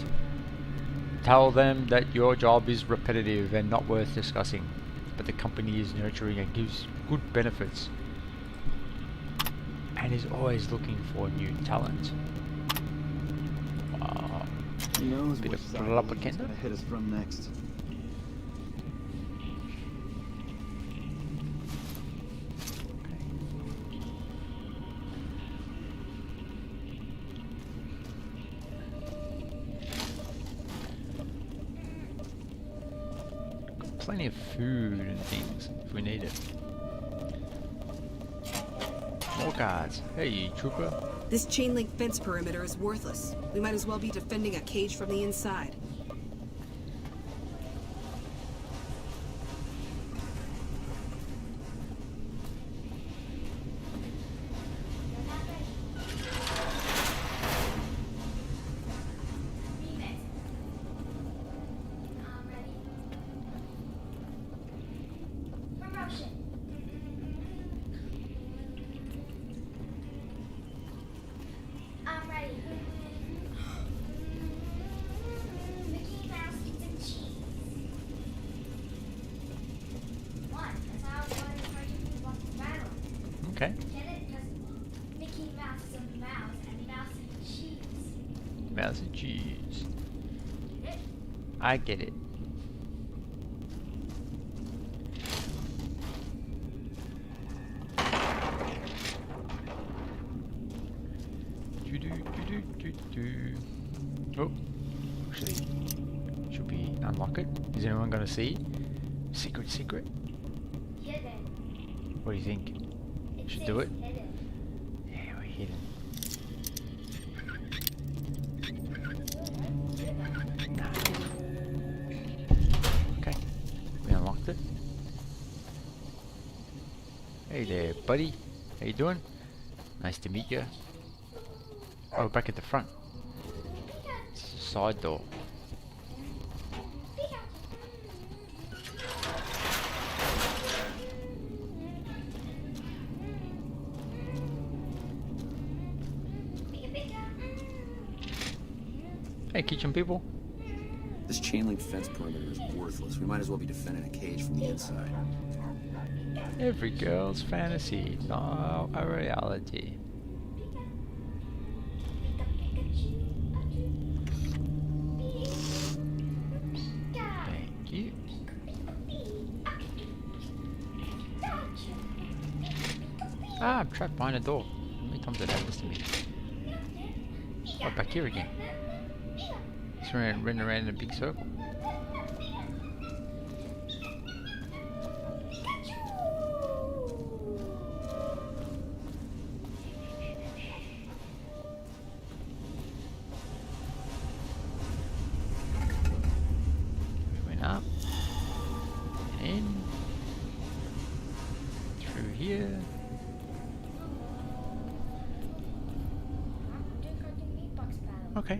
tell them that your job is repetitive and not worth discussing, but the company is nurturing and gives good benefits and is always looking for new talent. Who knows Bit which of side the propaganda? Legion's gonna hit us from next. Plenty of food and things if we need it. More guards. Hey, trooper. This chain link fence perimeter is worthless. We might as well be defending a cage from the inside. Okay. Get it? Because Mickey Mouse is a mouse and mouse is cheese. Mouse and cheese. Get it? I get it. Oh, actually, should we unlock it? Is anyone gonna see? Secret. Hidden. What do you think? It Should says do it? Hidden. Yeah, we're hidden. Okay, we unlocked it. Hey there, buddy. How you doing? Nice to meet you. Oh, back at the front. It's a side door. Hey, kitchen people. This chain link fence perimeter is worthless. We might as well be defending a cage from the inside. Every girl's fantasy, not a reality. Thank you. Ah, I'm trapped behind a door. How many times that happens to me? Oh, back here again. Just running around in a big circle. We went up. And in. Through here. Okay.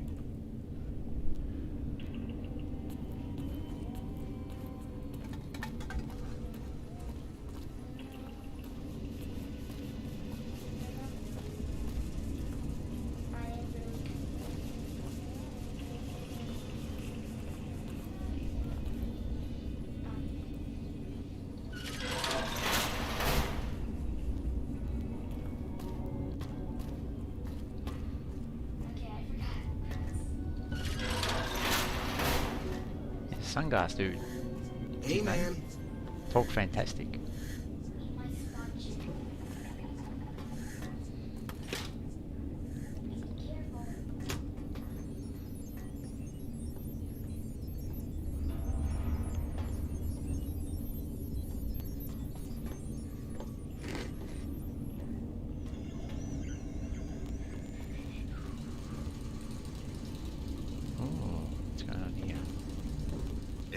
Sungas, dude. Hey, man. Talk fantastic.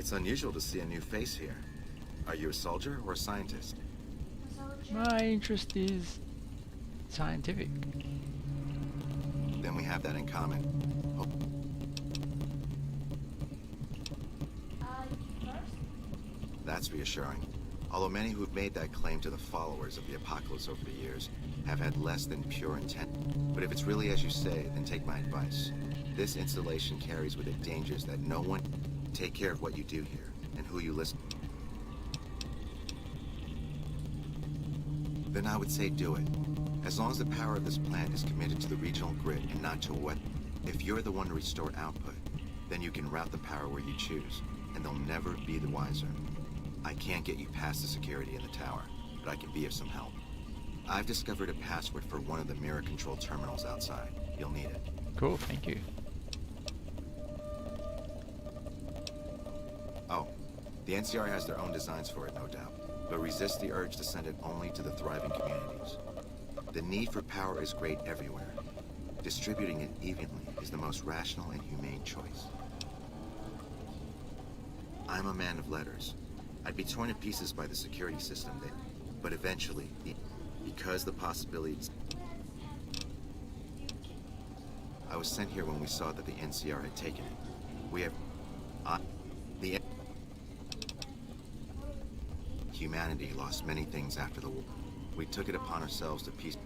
It's unusual to see a new face here. Are you a soldier or a scientist? My interest is scientific. Then we have that in common. That's reassuring. Although many who've made that claim to the followers of the Apocalypse over the years have had less than pure intent. But if it's really as you say, then take my advice. This installation carries with it dangers that no one... Take care of what you do here, and who you listen. Then I would say do it. As long as the power of this plant is committed to the regional grid and not to what... If you're the one to restore output, then you can route the power where you choose, and they'll never be the wiser. I can't get you past the security in the tower, but I can be of some help. I've discovered a password for one of the mirror control terminals outside. You'll need it. Cool, thank you. Oh, the NCR has their own designs for it, no doubt, but resist the urge to send it only to the thriving communities. The need for power is great everywhere. Distributing it evenly is the most rational and humane choice. I'm a man of letters. I'd be torn to pieces by the security system, but eventually, because the possibilities... I was sent here when we saw that the NCR had taken it. We have... Humanity lost many things after the war. We took it upon ourselves to piece...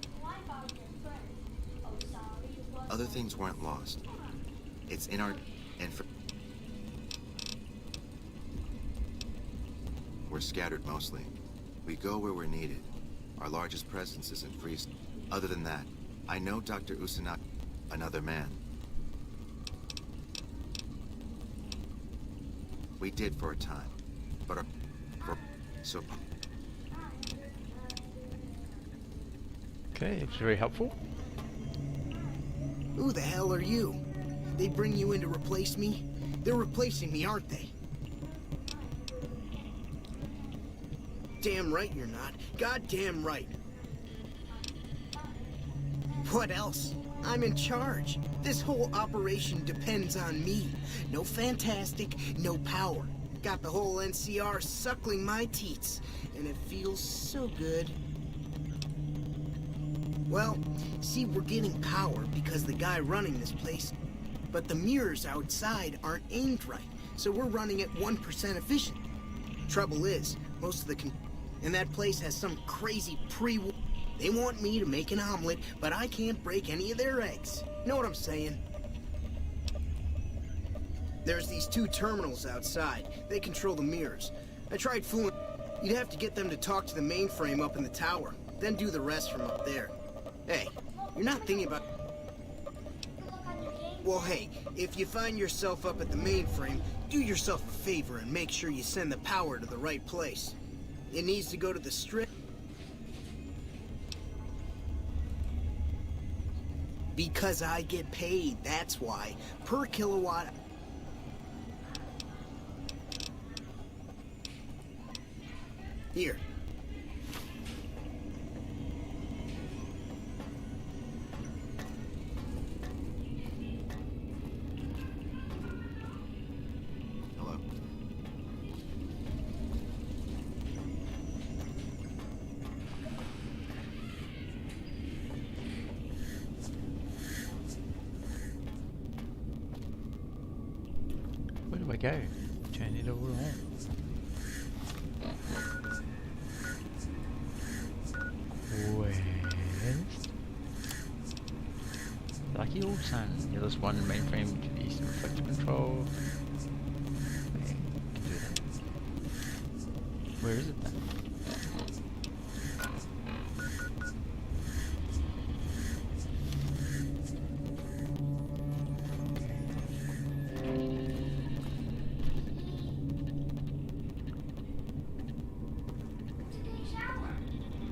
Other things weren't lost. It's in our... We're scattered mostly. We go where we're needed. Our largest presence is in Freeze. Other than that, I know Dr. Usanagi, another man. We did for a time, but so... Okay, it's very helpful. Who the hell are you? They bring you in to replace me? They're replacing me, aren't they? Damn right you're not. Goddamn right. What else? I'm in charge. This whole operation depends on me. No fantastic, no power. Got the whole NCR suckling my teats, and it feels so good. Well, see, we're getting power because the guy running this place, but the mirrors outside aren't aimed right, so we're running at 1% efficient. Trouble is, most of the and that place has some crazy pre-war. They want me to make an omelet, but I can't break any of their eggs. Know what I'm saying? There's these two terminals outside. They control the mirrors. I tried fooling... You'd have to get them to talk to the mainframe up in the tower, then do the rest from up there. Hey, you're not thinking about... Well, hey, if you find yourself up at the mainframe, do yourself a favor and make sure you send the power to the right place. It needs to go to the strip. Because I get paid, that's why. Per kilowatt... Here. Hello. Where do I go? Turn it over on. West. Lucky old sun. Nearest one mainframe to the eastern reflector control. Okay, can do that. Where is it then?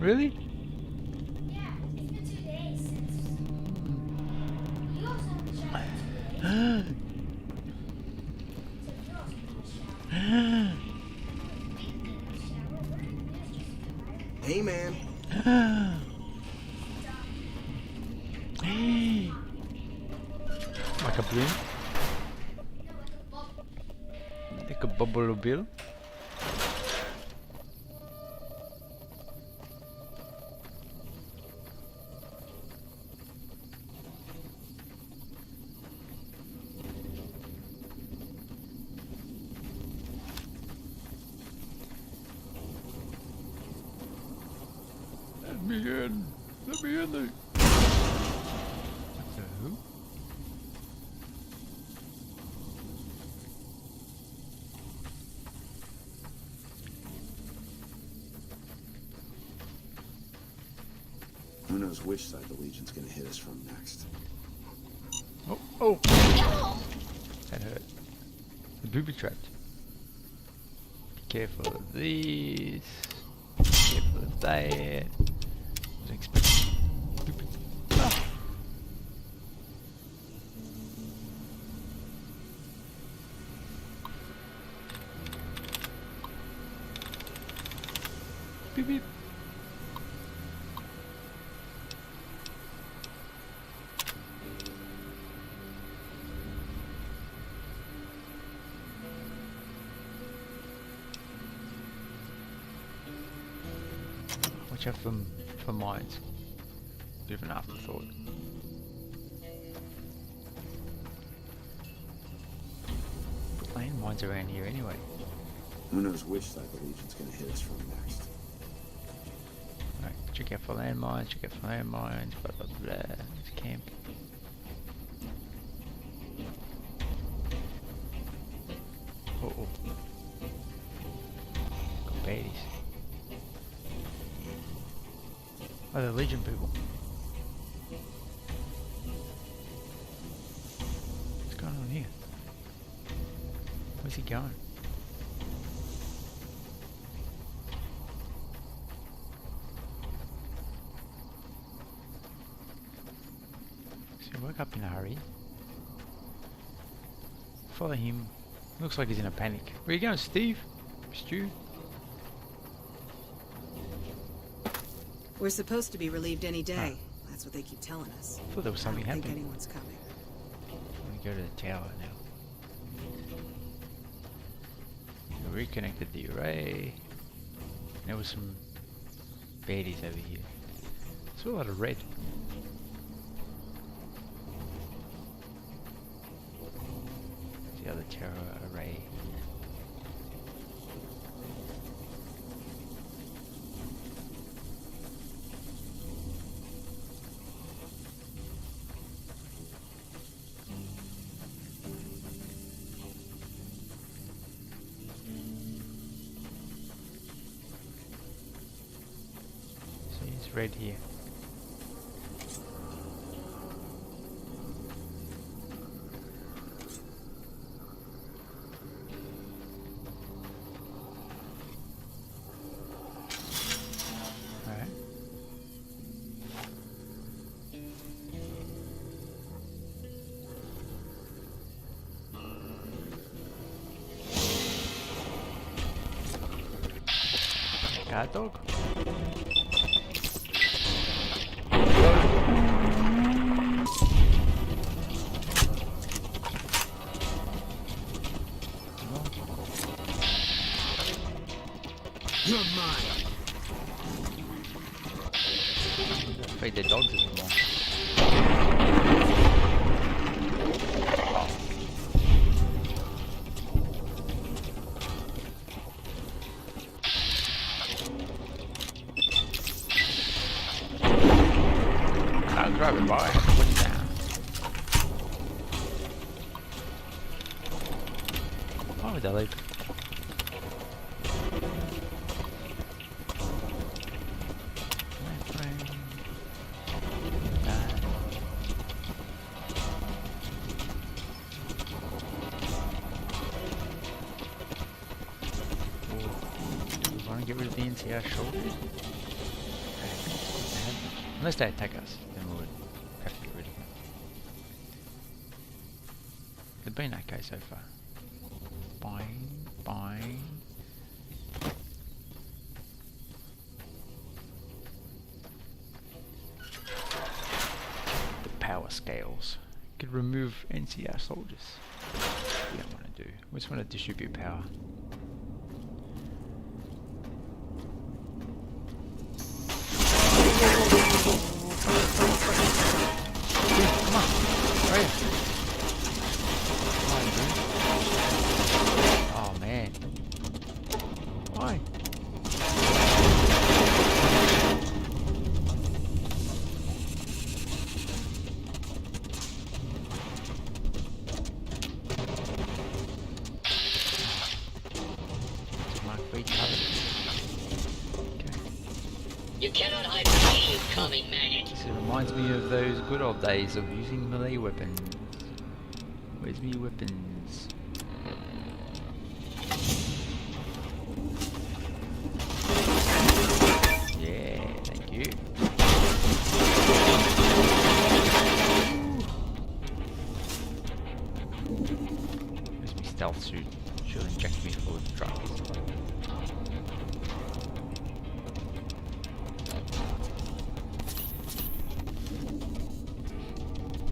Really? Yeah, it's been 2 days since... You also have a shower. Hey, man. Like a balloon? Like a Bubble Bill. Let me in. Let me in there. What's the who? Who knows which side the Legion's gonna hit us from next. Oh, oh! That hurt. The booby trapped. Be careful of these. Be careful of that. Wasn't expecting booby. Ah. Beep beep. Watch out for mines. Bit of an afterthought. Put landmines around here anyway. Who knows which side the Legion's gonna hit us from next. Alright, check out for landmines, check out for landmines, blah blah blah. Let's camp. Oh, oh. Got baddies. Oh, the Legion people. What's going on here? Where's he going? So woke up in a hurry. Follow him. Looks like he's in a panic. Where you going, Steve? Stu? We're supposed to be relieved any day. That's what they keep telling us. I thought there was something I don't happening. think anyone's coming. Let me go to the tower now. We reconnected the array. There was some baddies over here. Saw a lot of red. The other tower array. Red here. Alright. Guard dog? You're mine. Afraid the dogs a bit more. I'm driving by. What's that? Why would I leave? Get rid of the NCR shoulders. Unless they attack us, then we would have to get rid of them. They've been okay so far. Bang, bang. The power scales. Could remove NCR soldiers. We don't want to do. We just want to distribute power. Why? You cannot hide from me, incoming maggot. This reminds me of those good old days of using melee weapons. Where's me weapons? Yeah, thank you. Where's me stealth suit? Should inject me full of drugs.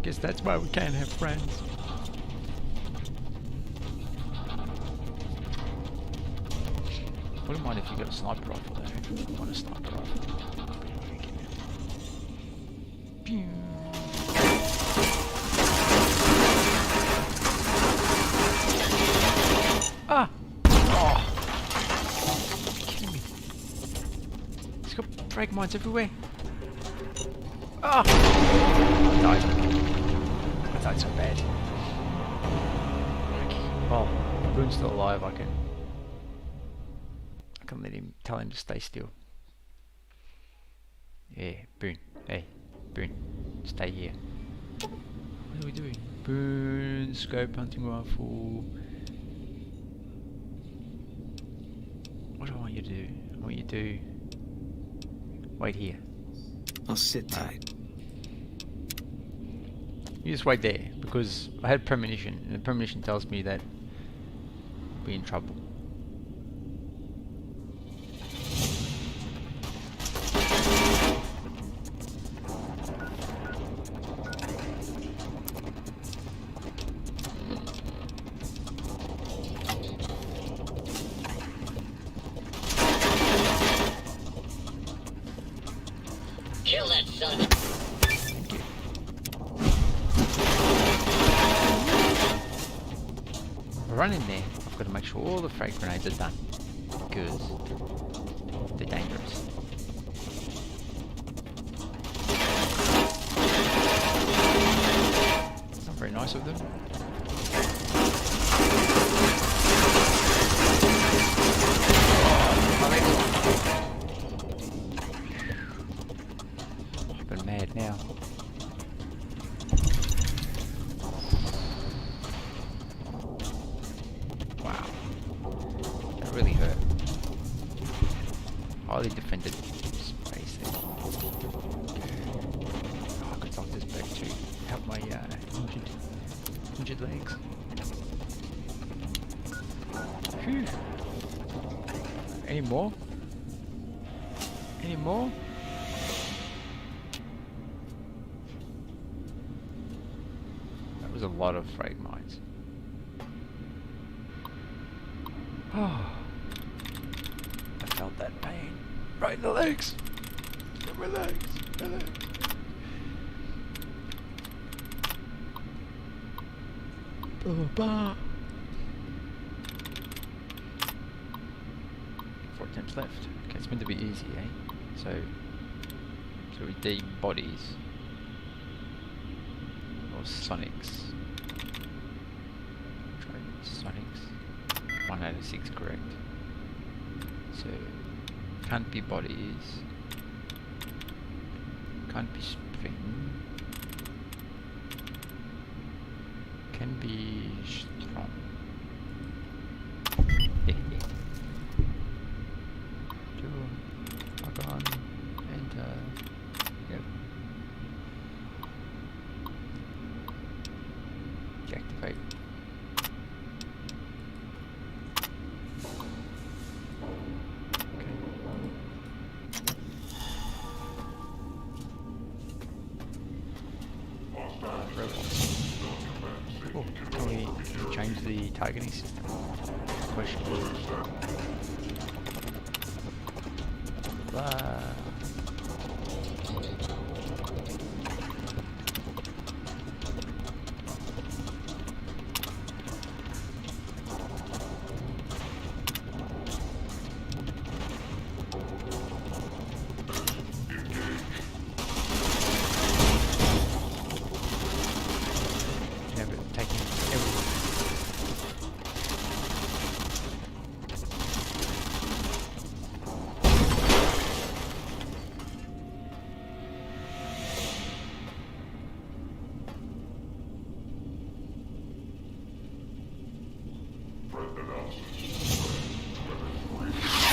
Guess that's why we can't have friends. Wouldn't mind if you got a sniper rifle though. I want a sniper rifle. Pew. Ah! Oh! You're kidding me. It's got frag mines everywhere. Ah! I died. I died so bad. Well, Boone's still alive. I can let him, tell him to stay still. Yeah, Boone. Hey, Boone, stay here. What are we doing? Boone, scope, hunting rifle. What do I want you to do? I want you to wait here. I'll sit tight. You just wait there, because I had premonition, and the premonition tells me that we're in trouble. Kill that son. Thank you. I run in there. I've got to make sure all the frag grenades are done, because they're dangerous. It's not very nice of them. I'm mad now. Wow. That really hurt. Highly defended space there. Oh, I could knock this back to help my injured legs. Phew. Any more? Any more? That was a lot of frag mines. Oh, I felt that pain right in the legs. In my legs. My legs. Bah. 4 attempts left. Okay, it's meant to be easy, eh? So we dig bodies or Sonics. Try Sonics. 1 out of 6 correct. So can't be bodies. Can't be spring. Can be strong. Argon, enter. Yep. Deactivate. Oh, can we change the targeting system? Question. Blah.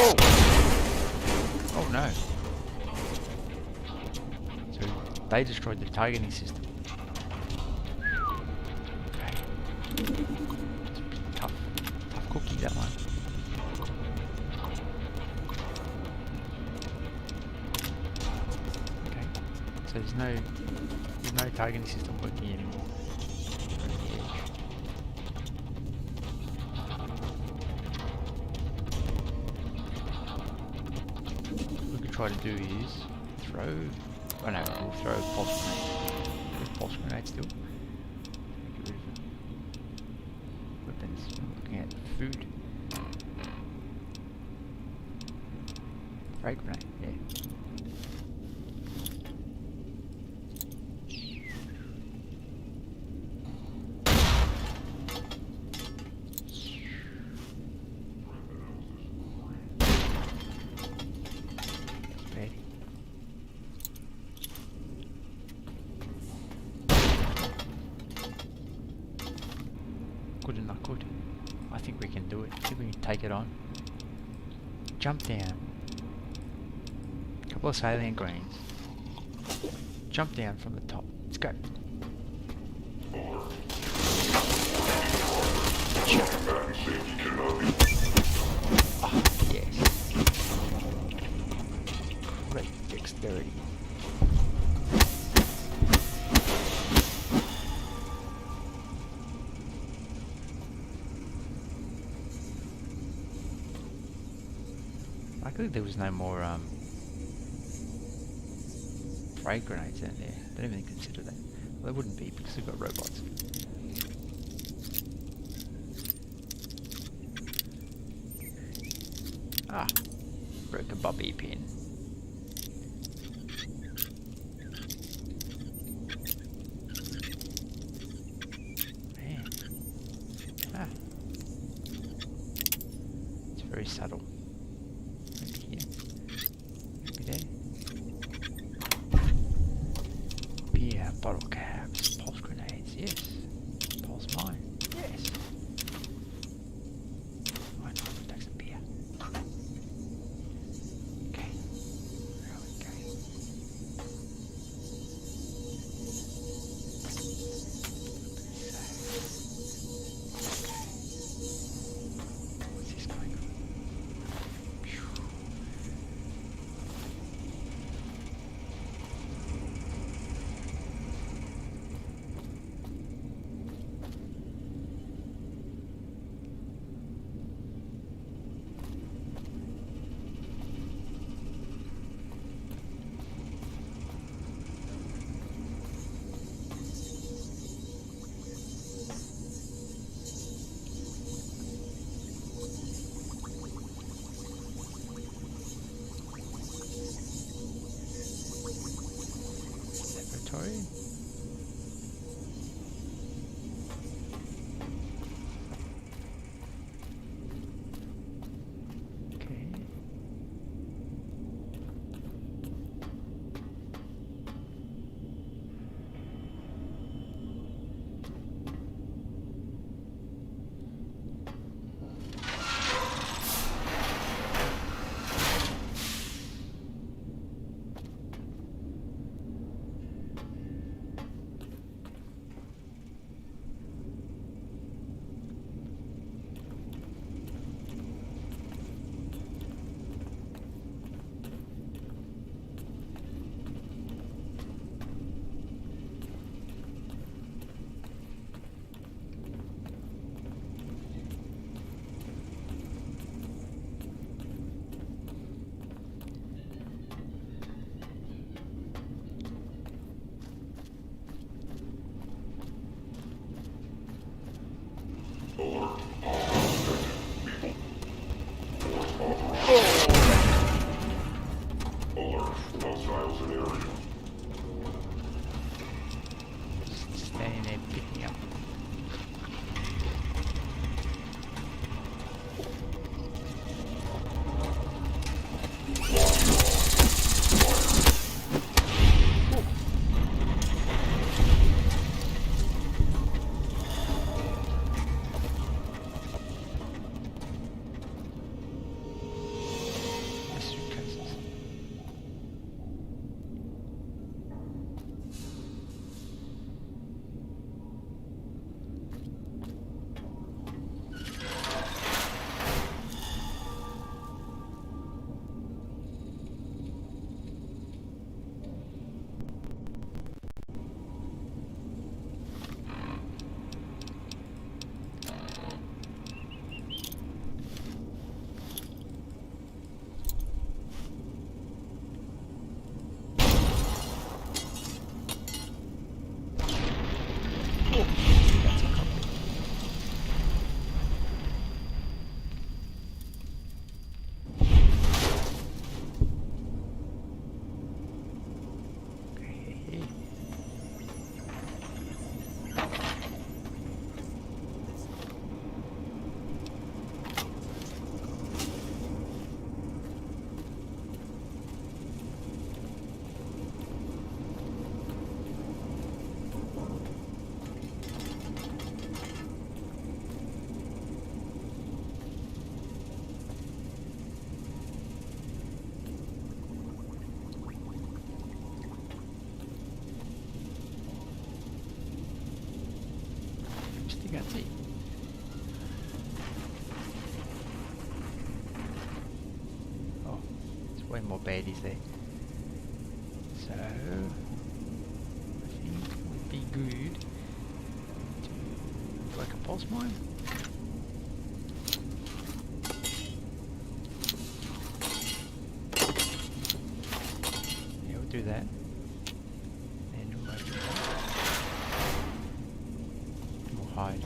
Oh! Oh no. So they destroyed the targeting system. Okay. Tough cookie, that one. Okay. So there's no targeting system working anymore. From the edge. What we could try to do is throw. Oh no, we'll throw a pulse grenade. There's a pulse grenade still. Get rid of weapons. I'm looking at food. Frag grenade, yeah. Good and not good. I think we can do it. I think we can take it on. Jump down. Couple of salient greens. Jump down from the top. Let's go. Oh, yes. Great dexterity. Luckily there was no more frag grenades down there. Don't even consider that. Well, they wouldn't be because we've got robots. Ah, broke a bobby pin. Man. Ah. It's very subtle. Maybe here. Maybe there. Beer, bottle caps, pulse grenades, yes. Pulse mine, yes. Why not? Take some beer. Okay. There we go. What's this going on? way more baddies there. So I think it would be good to work a pulse mine. Yeah, we'll do that. And we'll open that. We'll hide.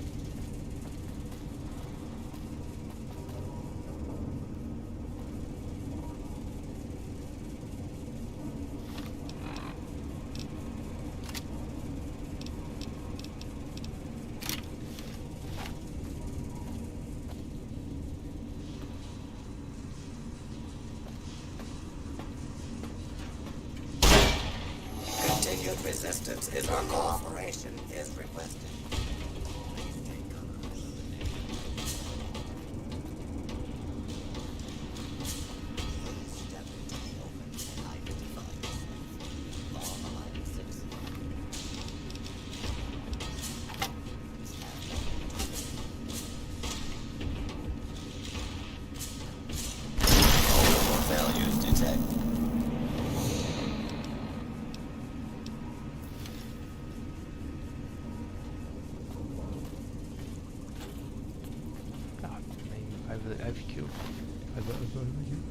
Continued resistance is our cooperation is requested. Failures detected. Overkill. Overkill.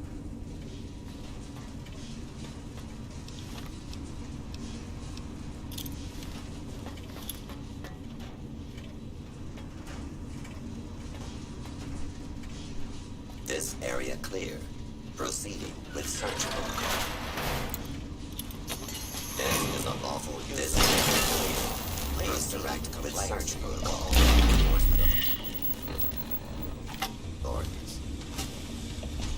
This area clear. Proceeding with search protocol. This is a lawful use. This is clear. Please direct with search protocol. Authorities.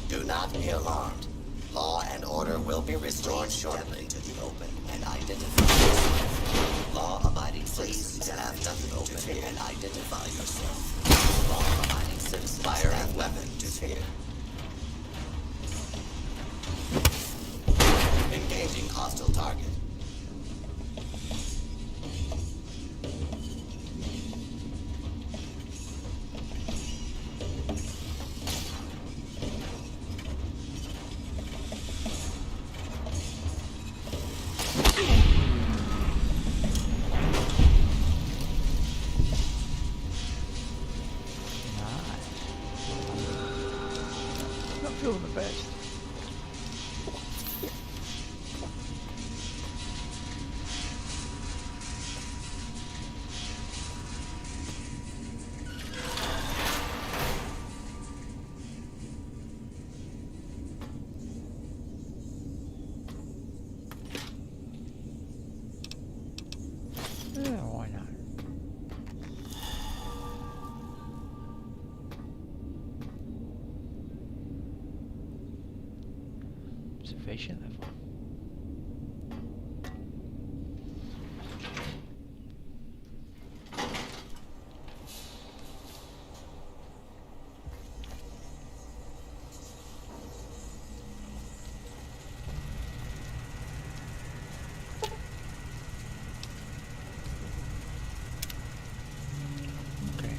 Do not be alarmed. Law and order will be restored shortly to the open and identify. Law-abiding citizens have nothing open and identify yourself. Law-abiding citizens fire a weapon to fear. Engaging hostile target. Not feeling the best. Yeah, why not? Observation level. Okay.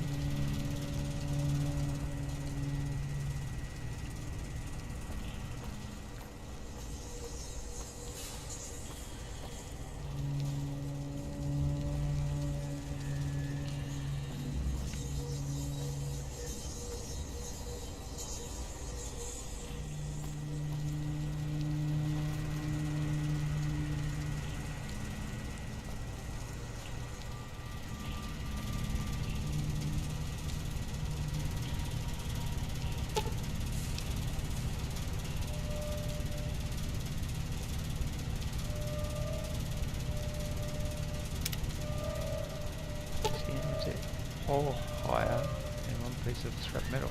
Or higher than one piece of scrap metal.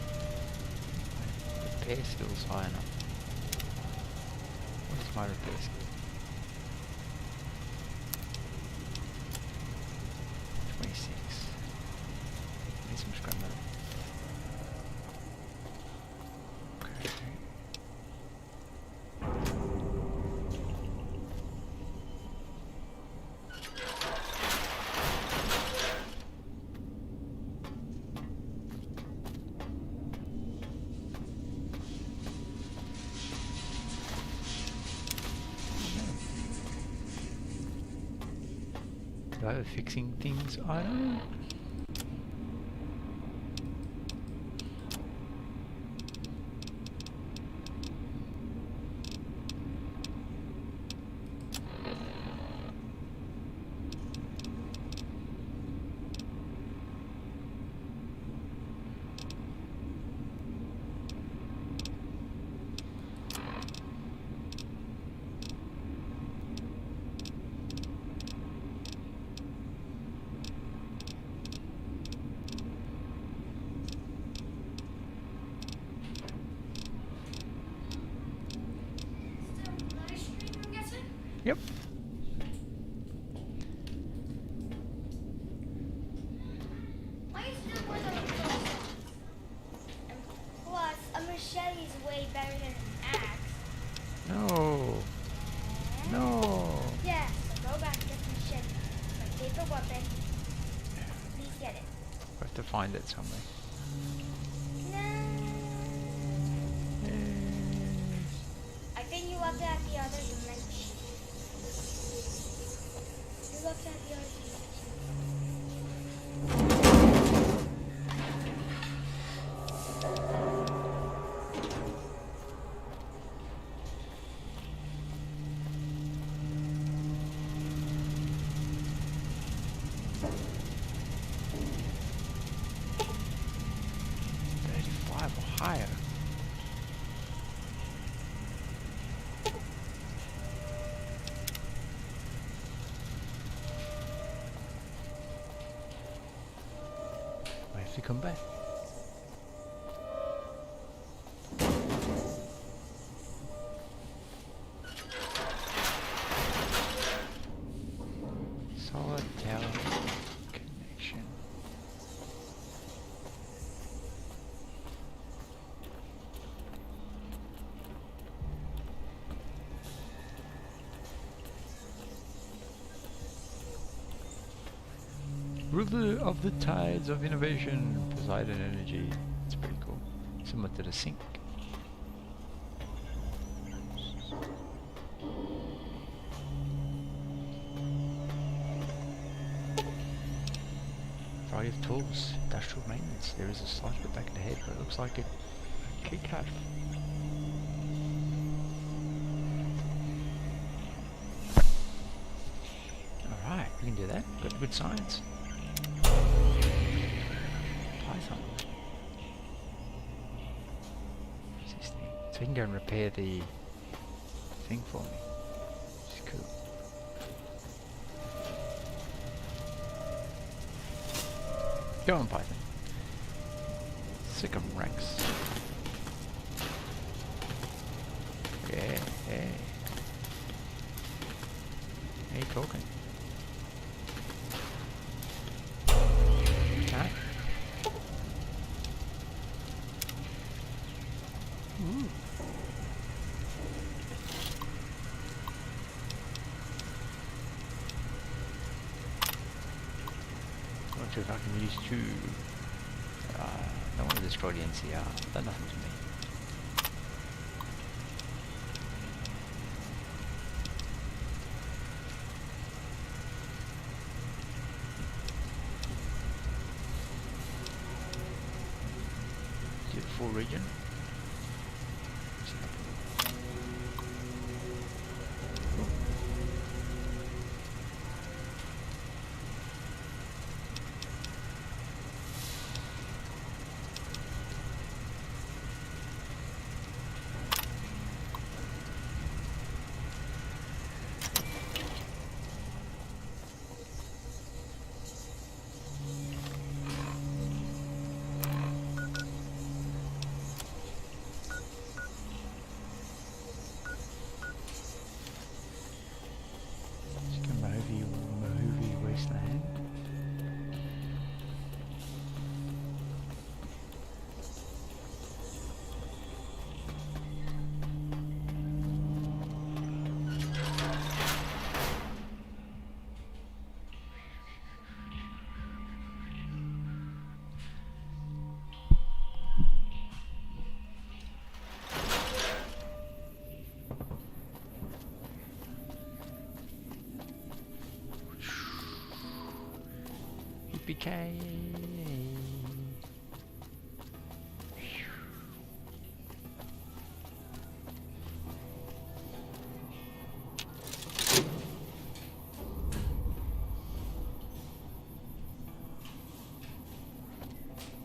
Repair skills high enough. What is my repair skill? 26. Need some scrap metal. Okay. Either fixing things, I don't know. Yep. Why is there more than a sword? And plus, a machete is way better than an axe. No. No. Yeah, so go back and get the machete. My favorite weapon. Please get it. I have to find it somewhere. I think you left it at the other dimension. You left it at the other higher. I have to come back. Solid tower connection. Ruler of the tides of innovation, Poseidon energy. It's pretty cool. Similar to the sink. Variety of tools, industrial maintenance. There is a slice bit back in the head, but it looks like a key cut. Alright, we can do that. Got good science. Python. What's this thing? So he can go and repair the thing for me. Which is cool. Go on, Python. Sick 'em, Rex. Yeah, hey. Hey, talking. Huh? Ooh. Not sure if I can use two. Don't want to destroy the NCR. That's nothing to me. Do the full region. decay.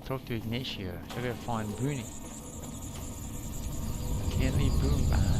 Talk to Ignacio. I gotta find Boone. Can't leave Boone behind.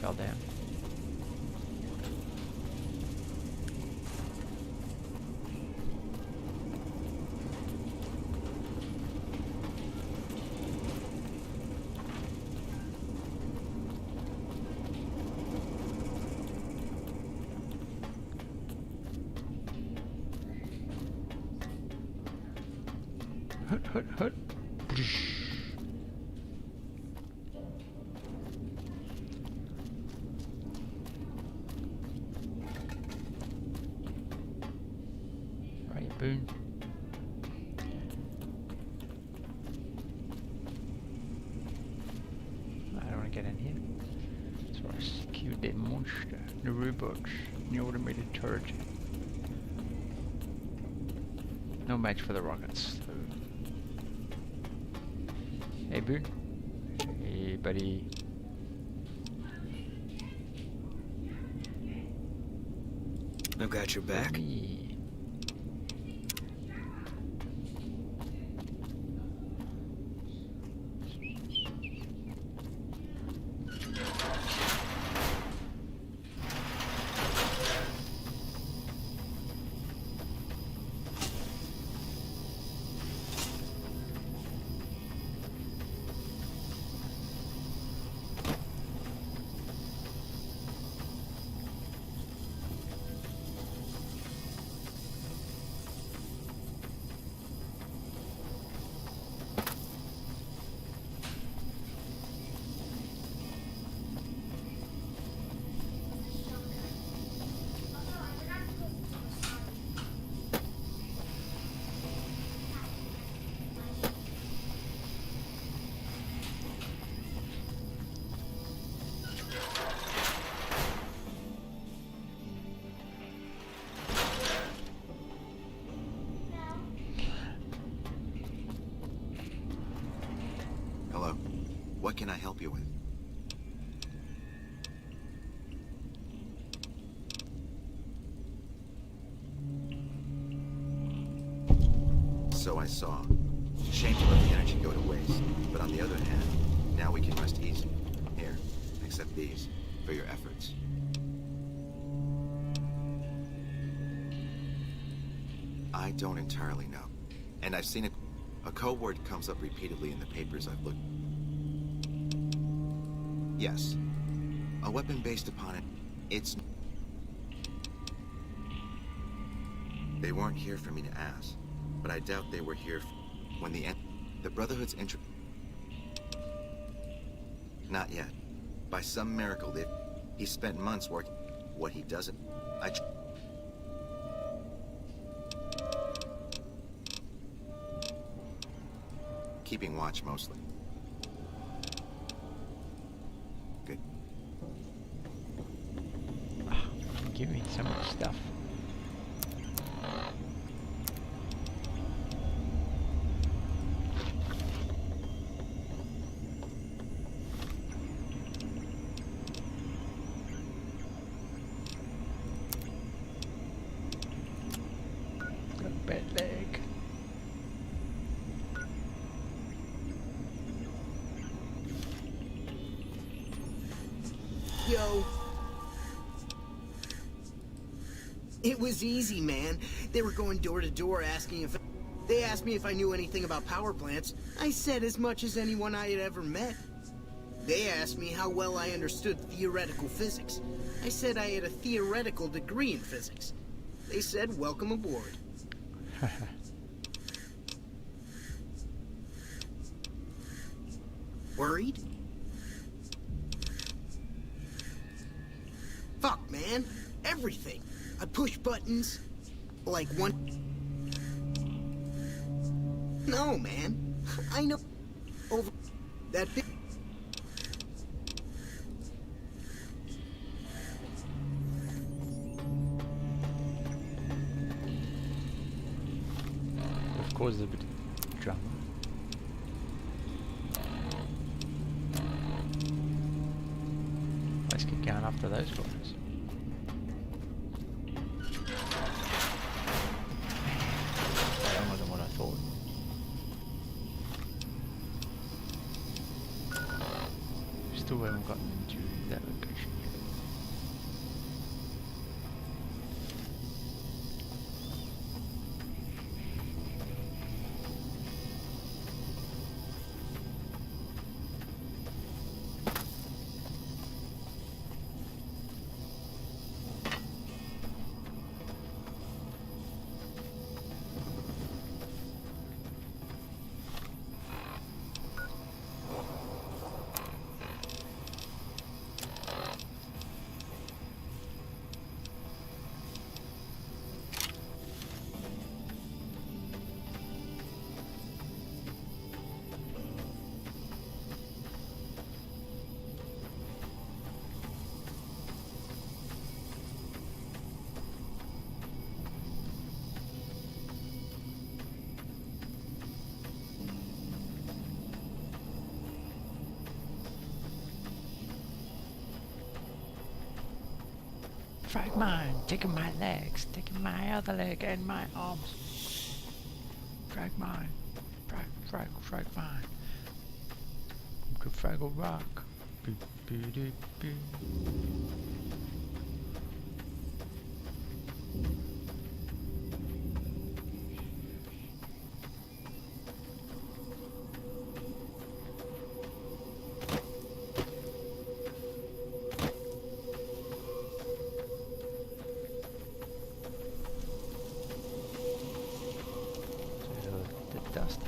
Fell down. Hut, hut, hut. Boone. I don't want to get in here. So I secure the monster, the robots, the automated turret. No match for the rockets. So. Hey Boone. Hey buddy. I've got your back. Hey. What can I help you with? So I saw. Shame to let the energy go to waste. But on the other hand, now we can rest easy. Here, accept these for your efforts. I don't entirely know. And I've seen it. A code word comes up repeatedly in the papers I've looked. Yes. A weapon based upon it. It's... They weren't here for me to ask, but I doubt they were here when the Brotherhood's Not yet. By some miracle, he spent months working. What he doesn't... Keeping watch, mostly. so much stuff. Got a bad leg. Yo. It was easy, man. They were going door to door asking if... They asked me if I knew anything about power plants. I said as much as anyone I had ever met. They asked me how well I understood theoretical physics. I said I had a theoretical degree in physics. They said, welcome aboard. Worried? Fuck, man. Everything. I push buttons. Like one... No, man. I know... Over... That big... Of course, a bit of drama. Let's get going after those guys. Longer than what I thought. Still haven't gotten into that location yet. Frag mine, taking my legs, taking my other leg and my arms. Frag mine, frag mine. Could fraggle rock. Beep, beep, beep, beep. Dusty.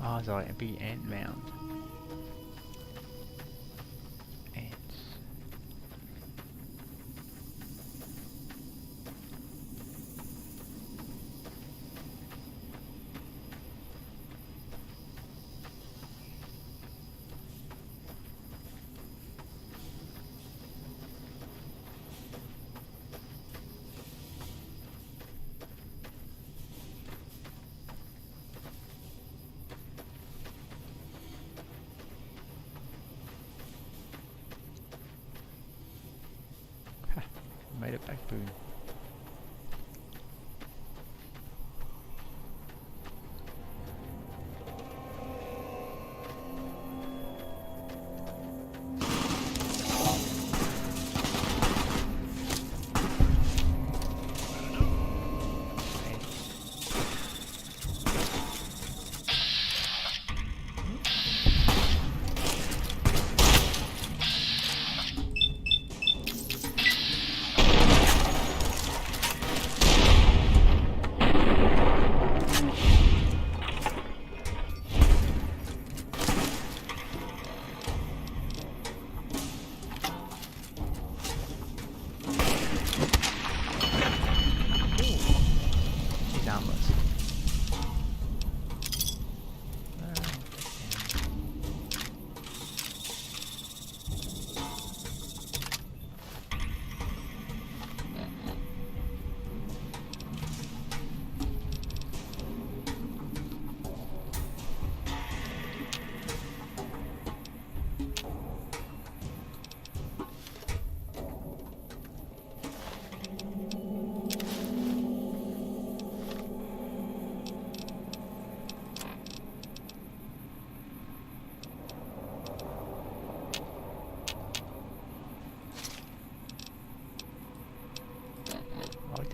Oh, it's like a big ant mound. Ants. Made it back, boom.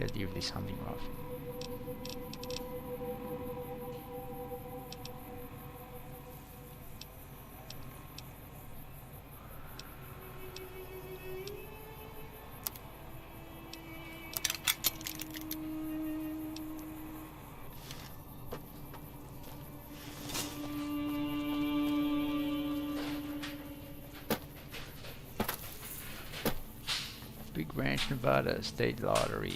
there's definitely something off. Big Ranch, Nevada State Lottery.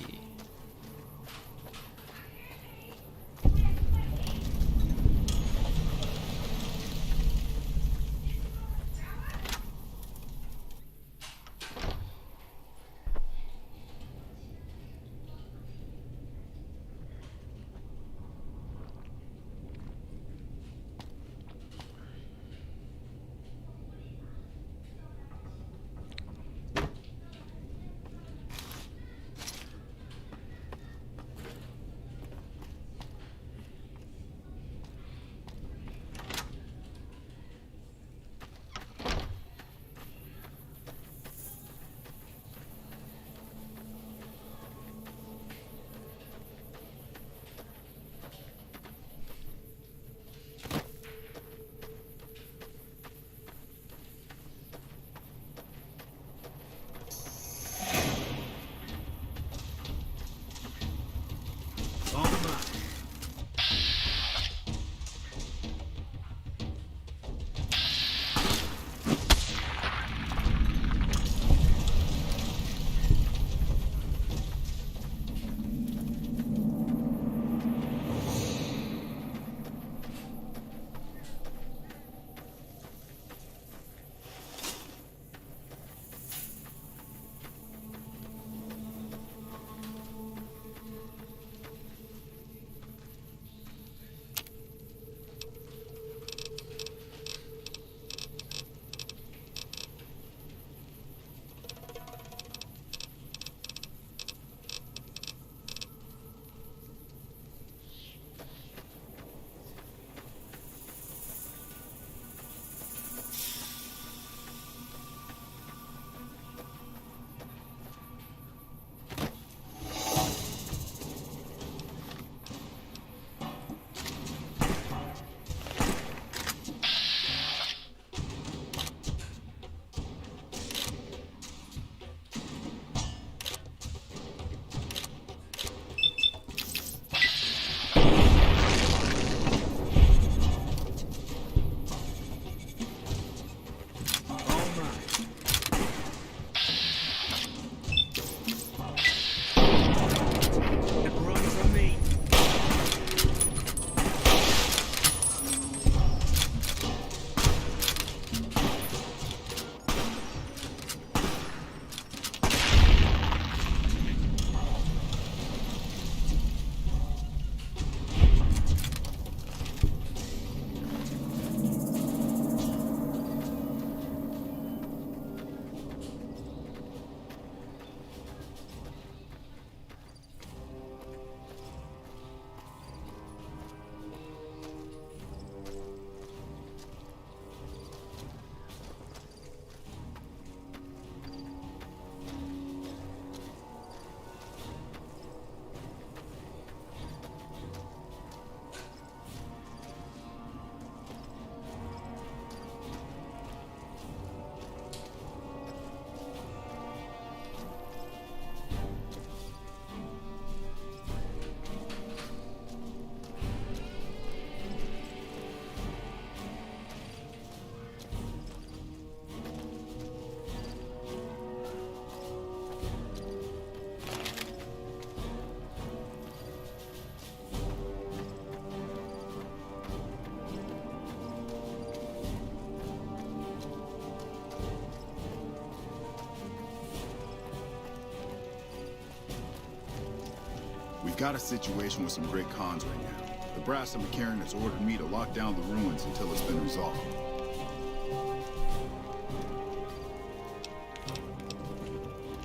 We've got a situation with some great cons right now. The Brass of McCarran has ordered me to lock down the ruins until it's been resolved.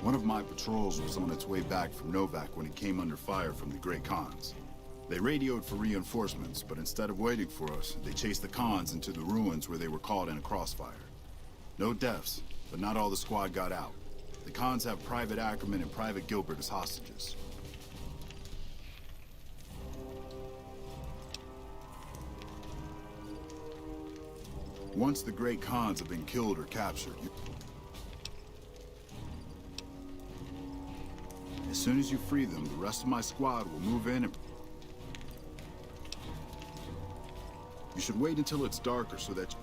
One of my patrols was on its way back from Novak when it came under fire from the Great Khans. They radioed for reinforcements, but instead of waiting for us, they chased the Khans into the ruins where they were caught in a crossfire. No deaths, but not all the squad got out. The Khans have Private Ackerman and Private Gilbert as hostages. Once the Great Khans have been killed or captured, as soon as you free them, the rest of my squad will move in and... You should wait until it's darker so that...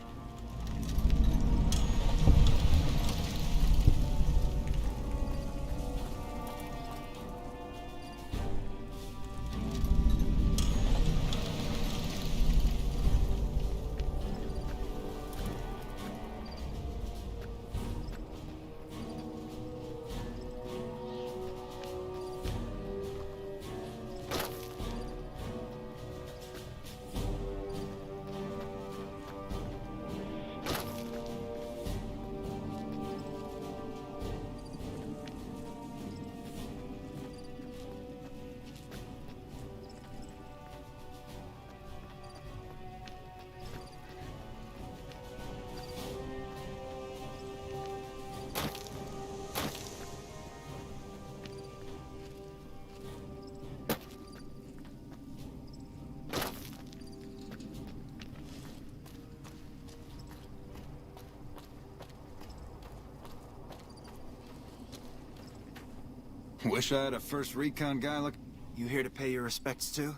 Wish I had a first recon guy look... You here to pay your respects too?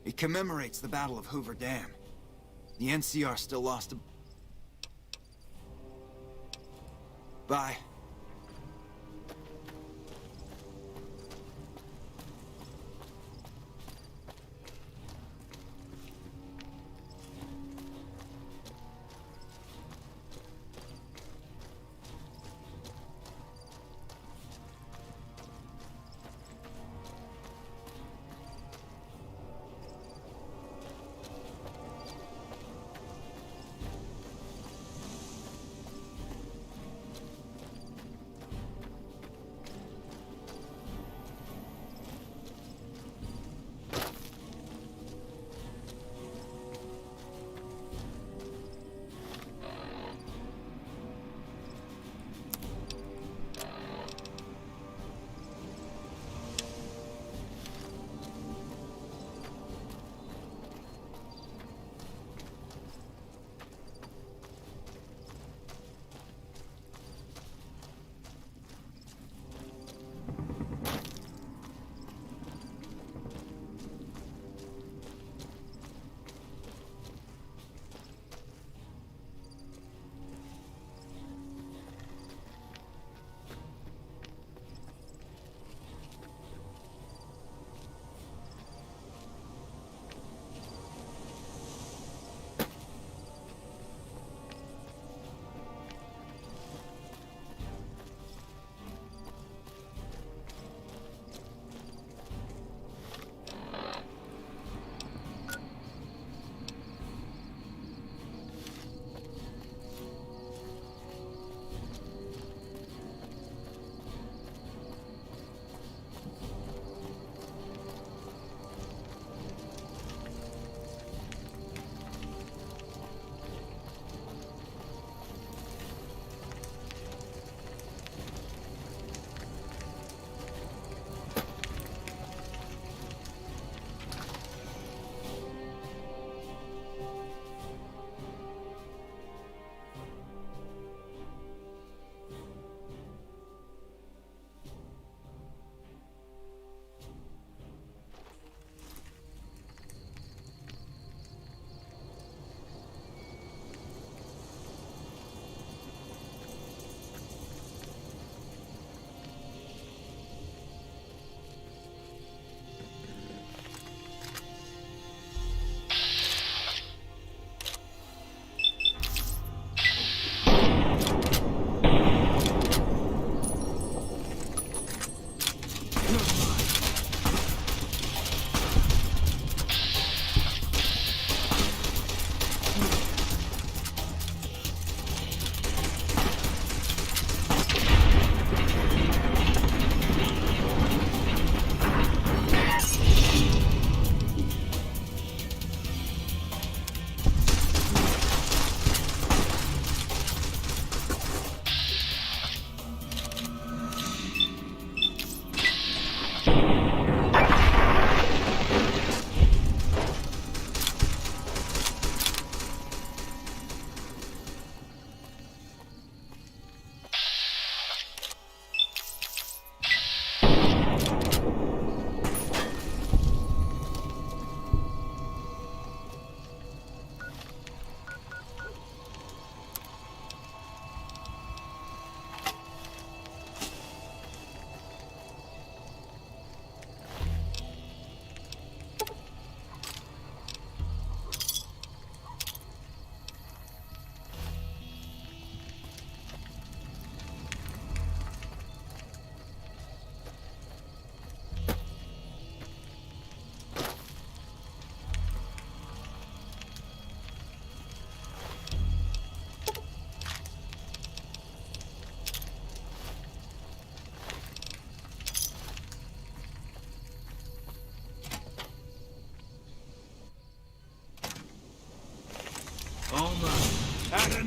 It commemorates the Battle of Hoover Dam. The NCR still lost a... Bye.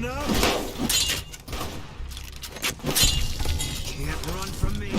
enough? Can't run from me.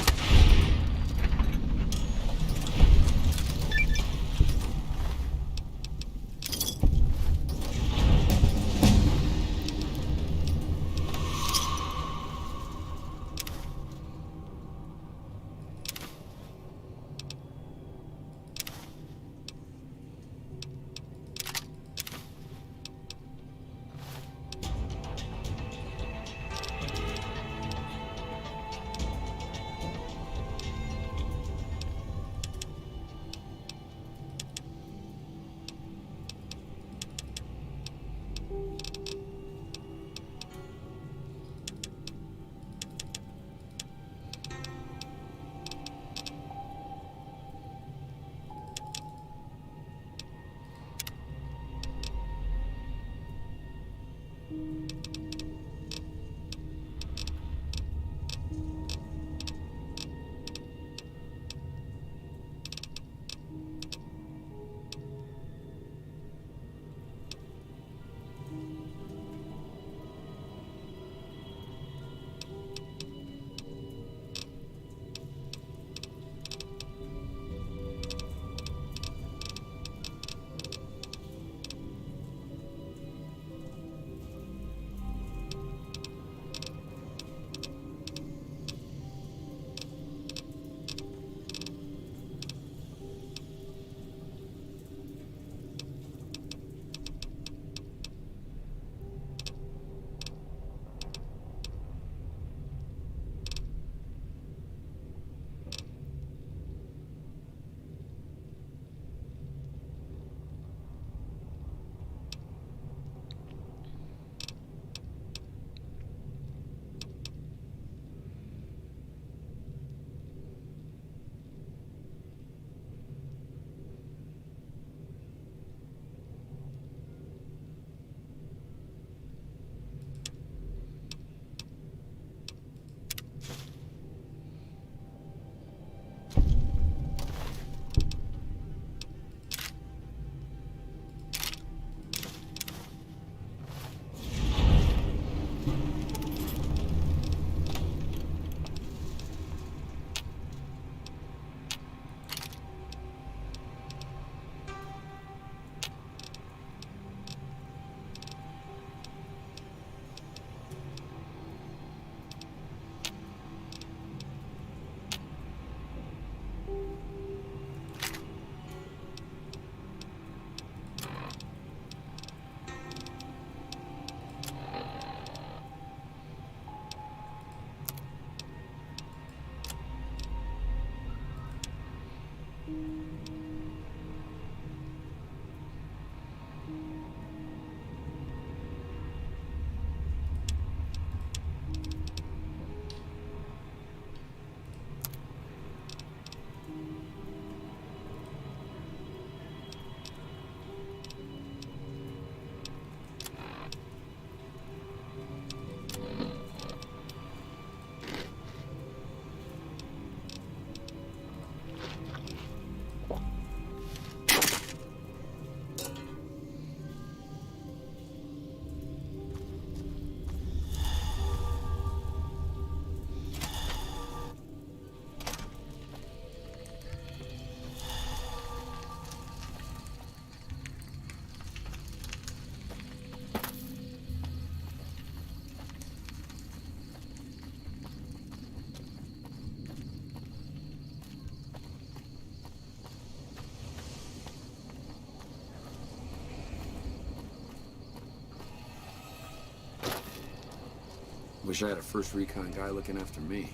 Wish I had a first recon guy looking after me.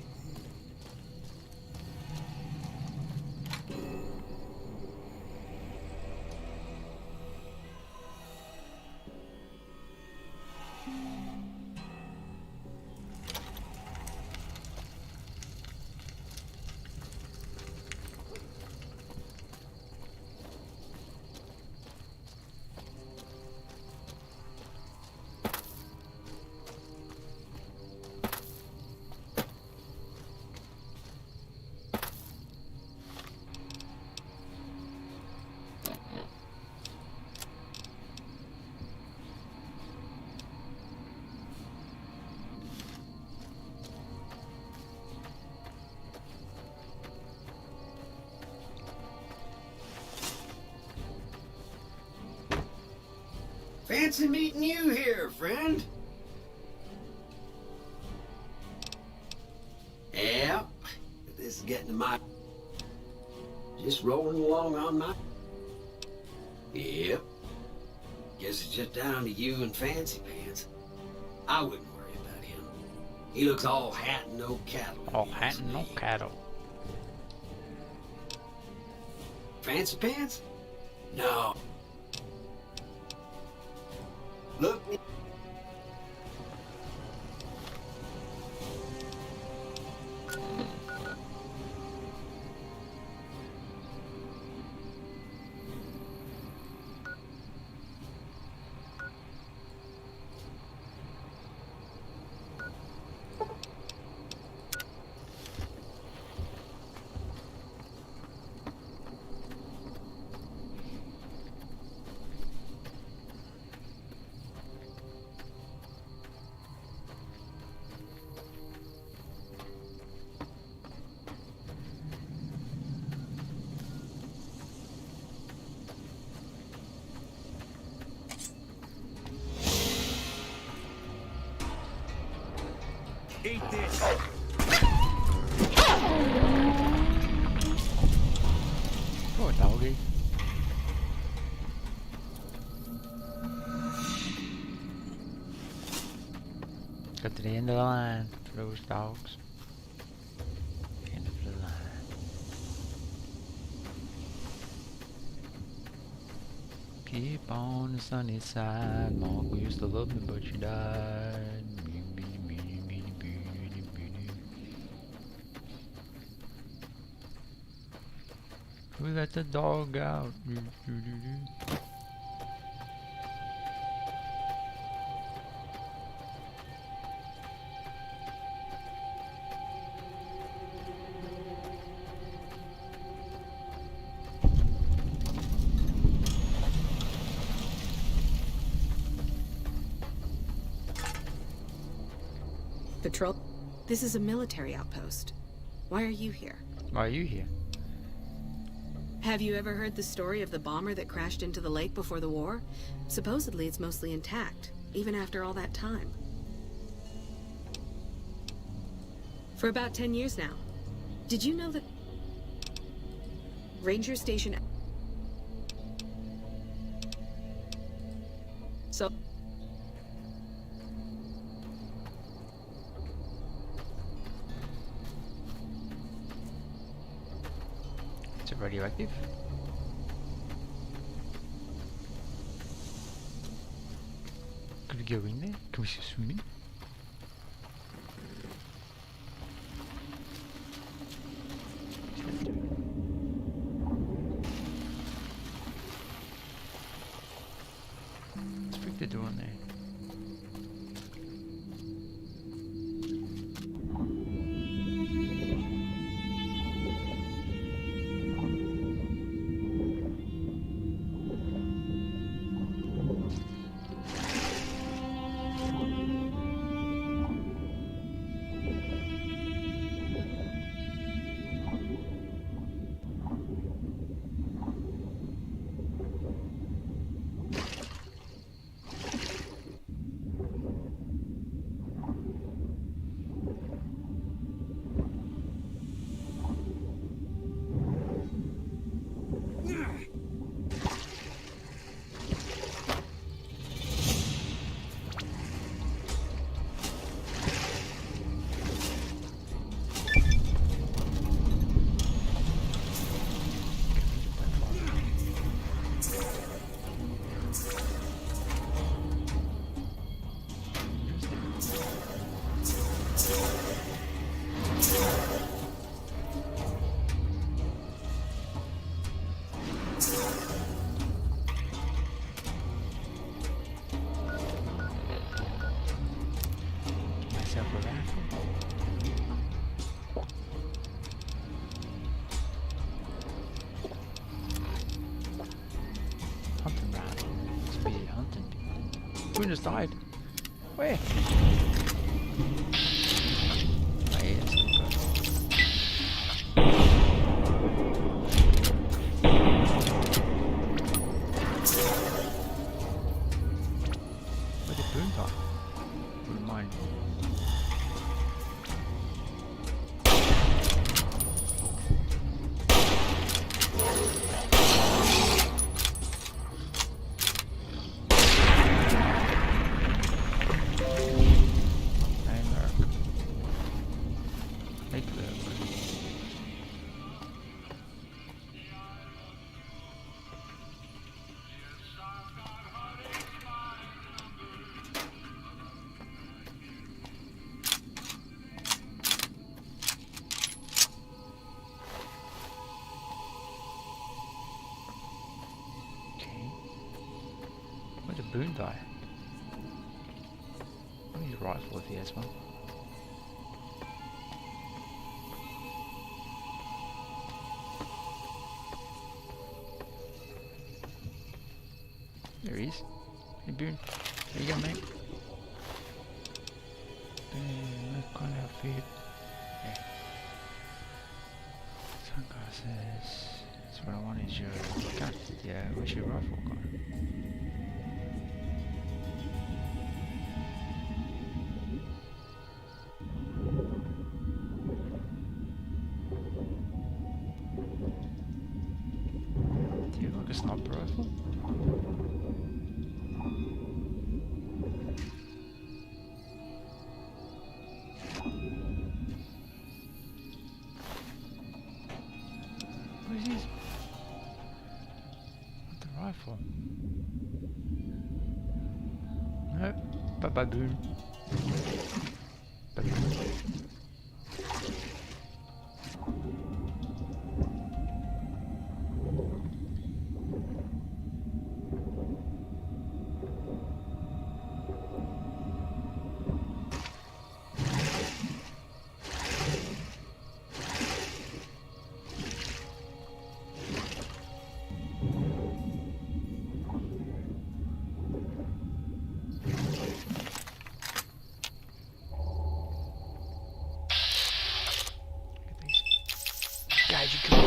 Fancy meeting you here, friend. Yep. This is getting to my... Just rolling along on my... Yep. Guess it's just down to you and Fancy Pants. I wouldn't worry about him. He looks all hat and no cattle. All hat and no cattle. Fancy Pants? No. Look. Eat this. Poor doggy. Got to the end of the line for those dogs. End of the line. Keep on the sunny side. Mom used to love me, but she died. We let the dog out. Patrol? This is a military outpost. Why are you here? Why are you here? Have you ever heard the story of the bomber that crashed into the lake before the war? Supposedly it's mostly intact, even after all that time. For about 10 years now. Did you know that... Ranger Station... So... Is it radioactive? Could we go in there? Can we swim in? Let's break the door in there. Hunting rifle. Must be hunting. Who just died? Where? Oh, yeah, it's still good. Boone die? I need a rifle if he has one. There he is. Hey Boone, there you go mate. Boone, look on our feet. Yeah. Sunglasses. So what I want is your gun. Yeah, where's your rifle gone? Do you have like a sniper rifle? What is this? What the rifle? No, pas baboon. Baboon. Guys, you come.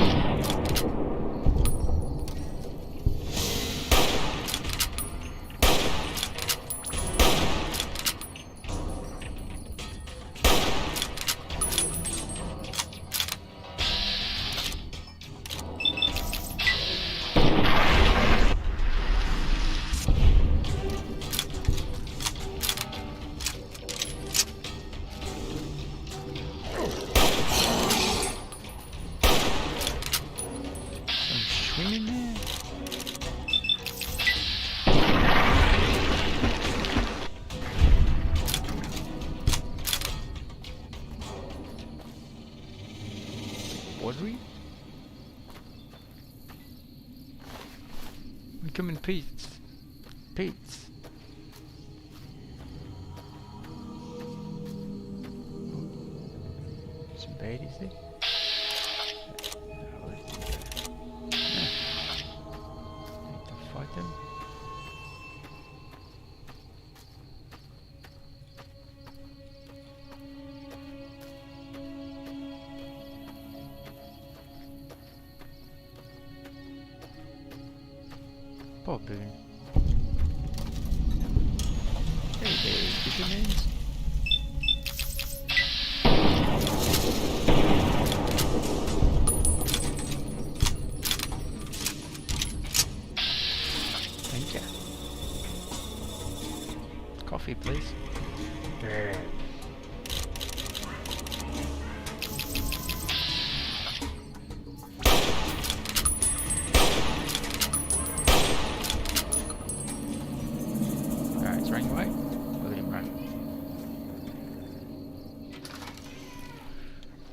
Swimming there? Watery? We come in Pete's. Pete's. Some baddies there? Fight them. Poor Boone. Hey there, fishermen. Thank you. Coffee, please. Yeah. Alright, it's running away. Look at him run.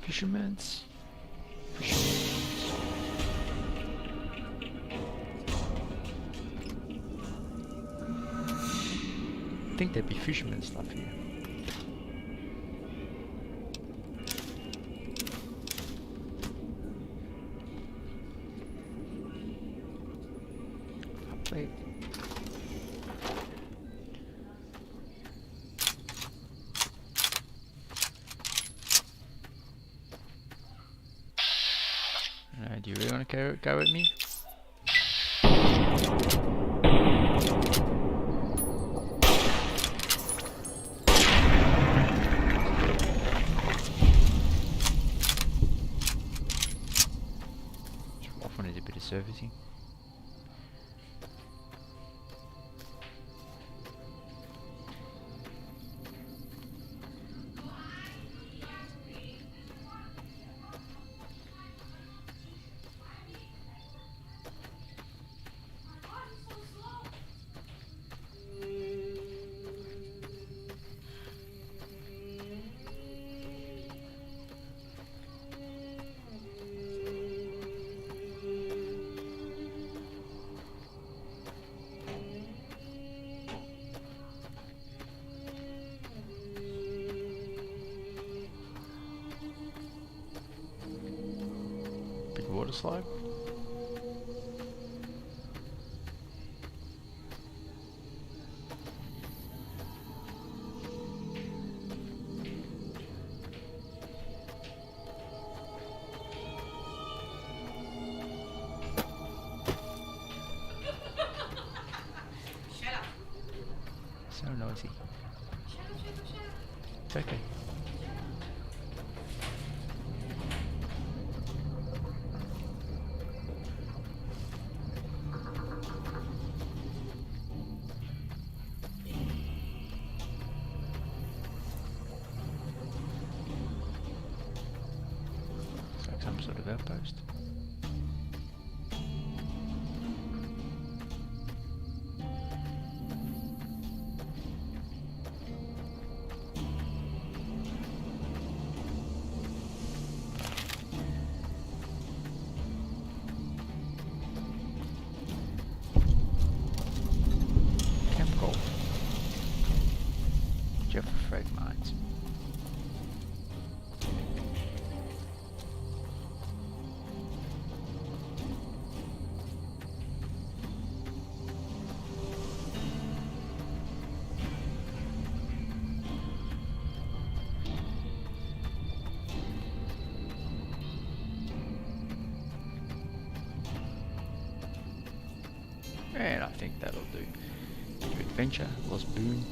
Fishermen's. I think there'd be fisherman stuff here. Update. Do you really want to go with me? Servicing. water slide. So noisy. It's okay. Looks like some sort of outpost. Frag mines. And I think that'll do. New adventure, Lost Boon.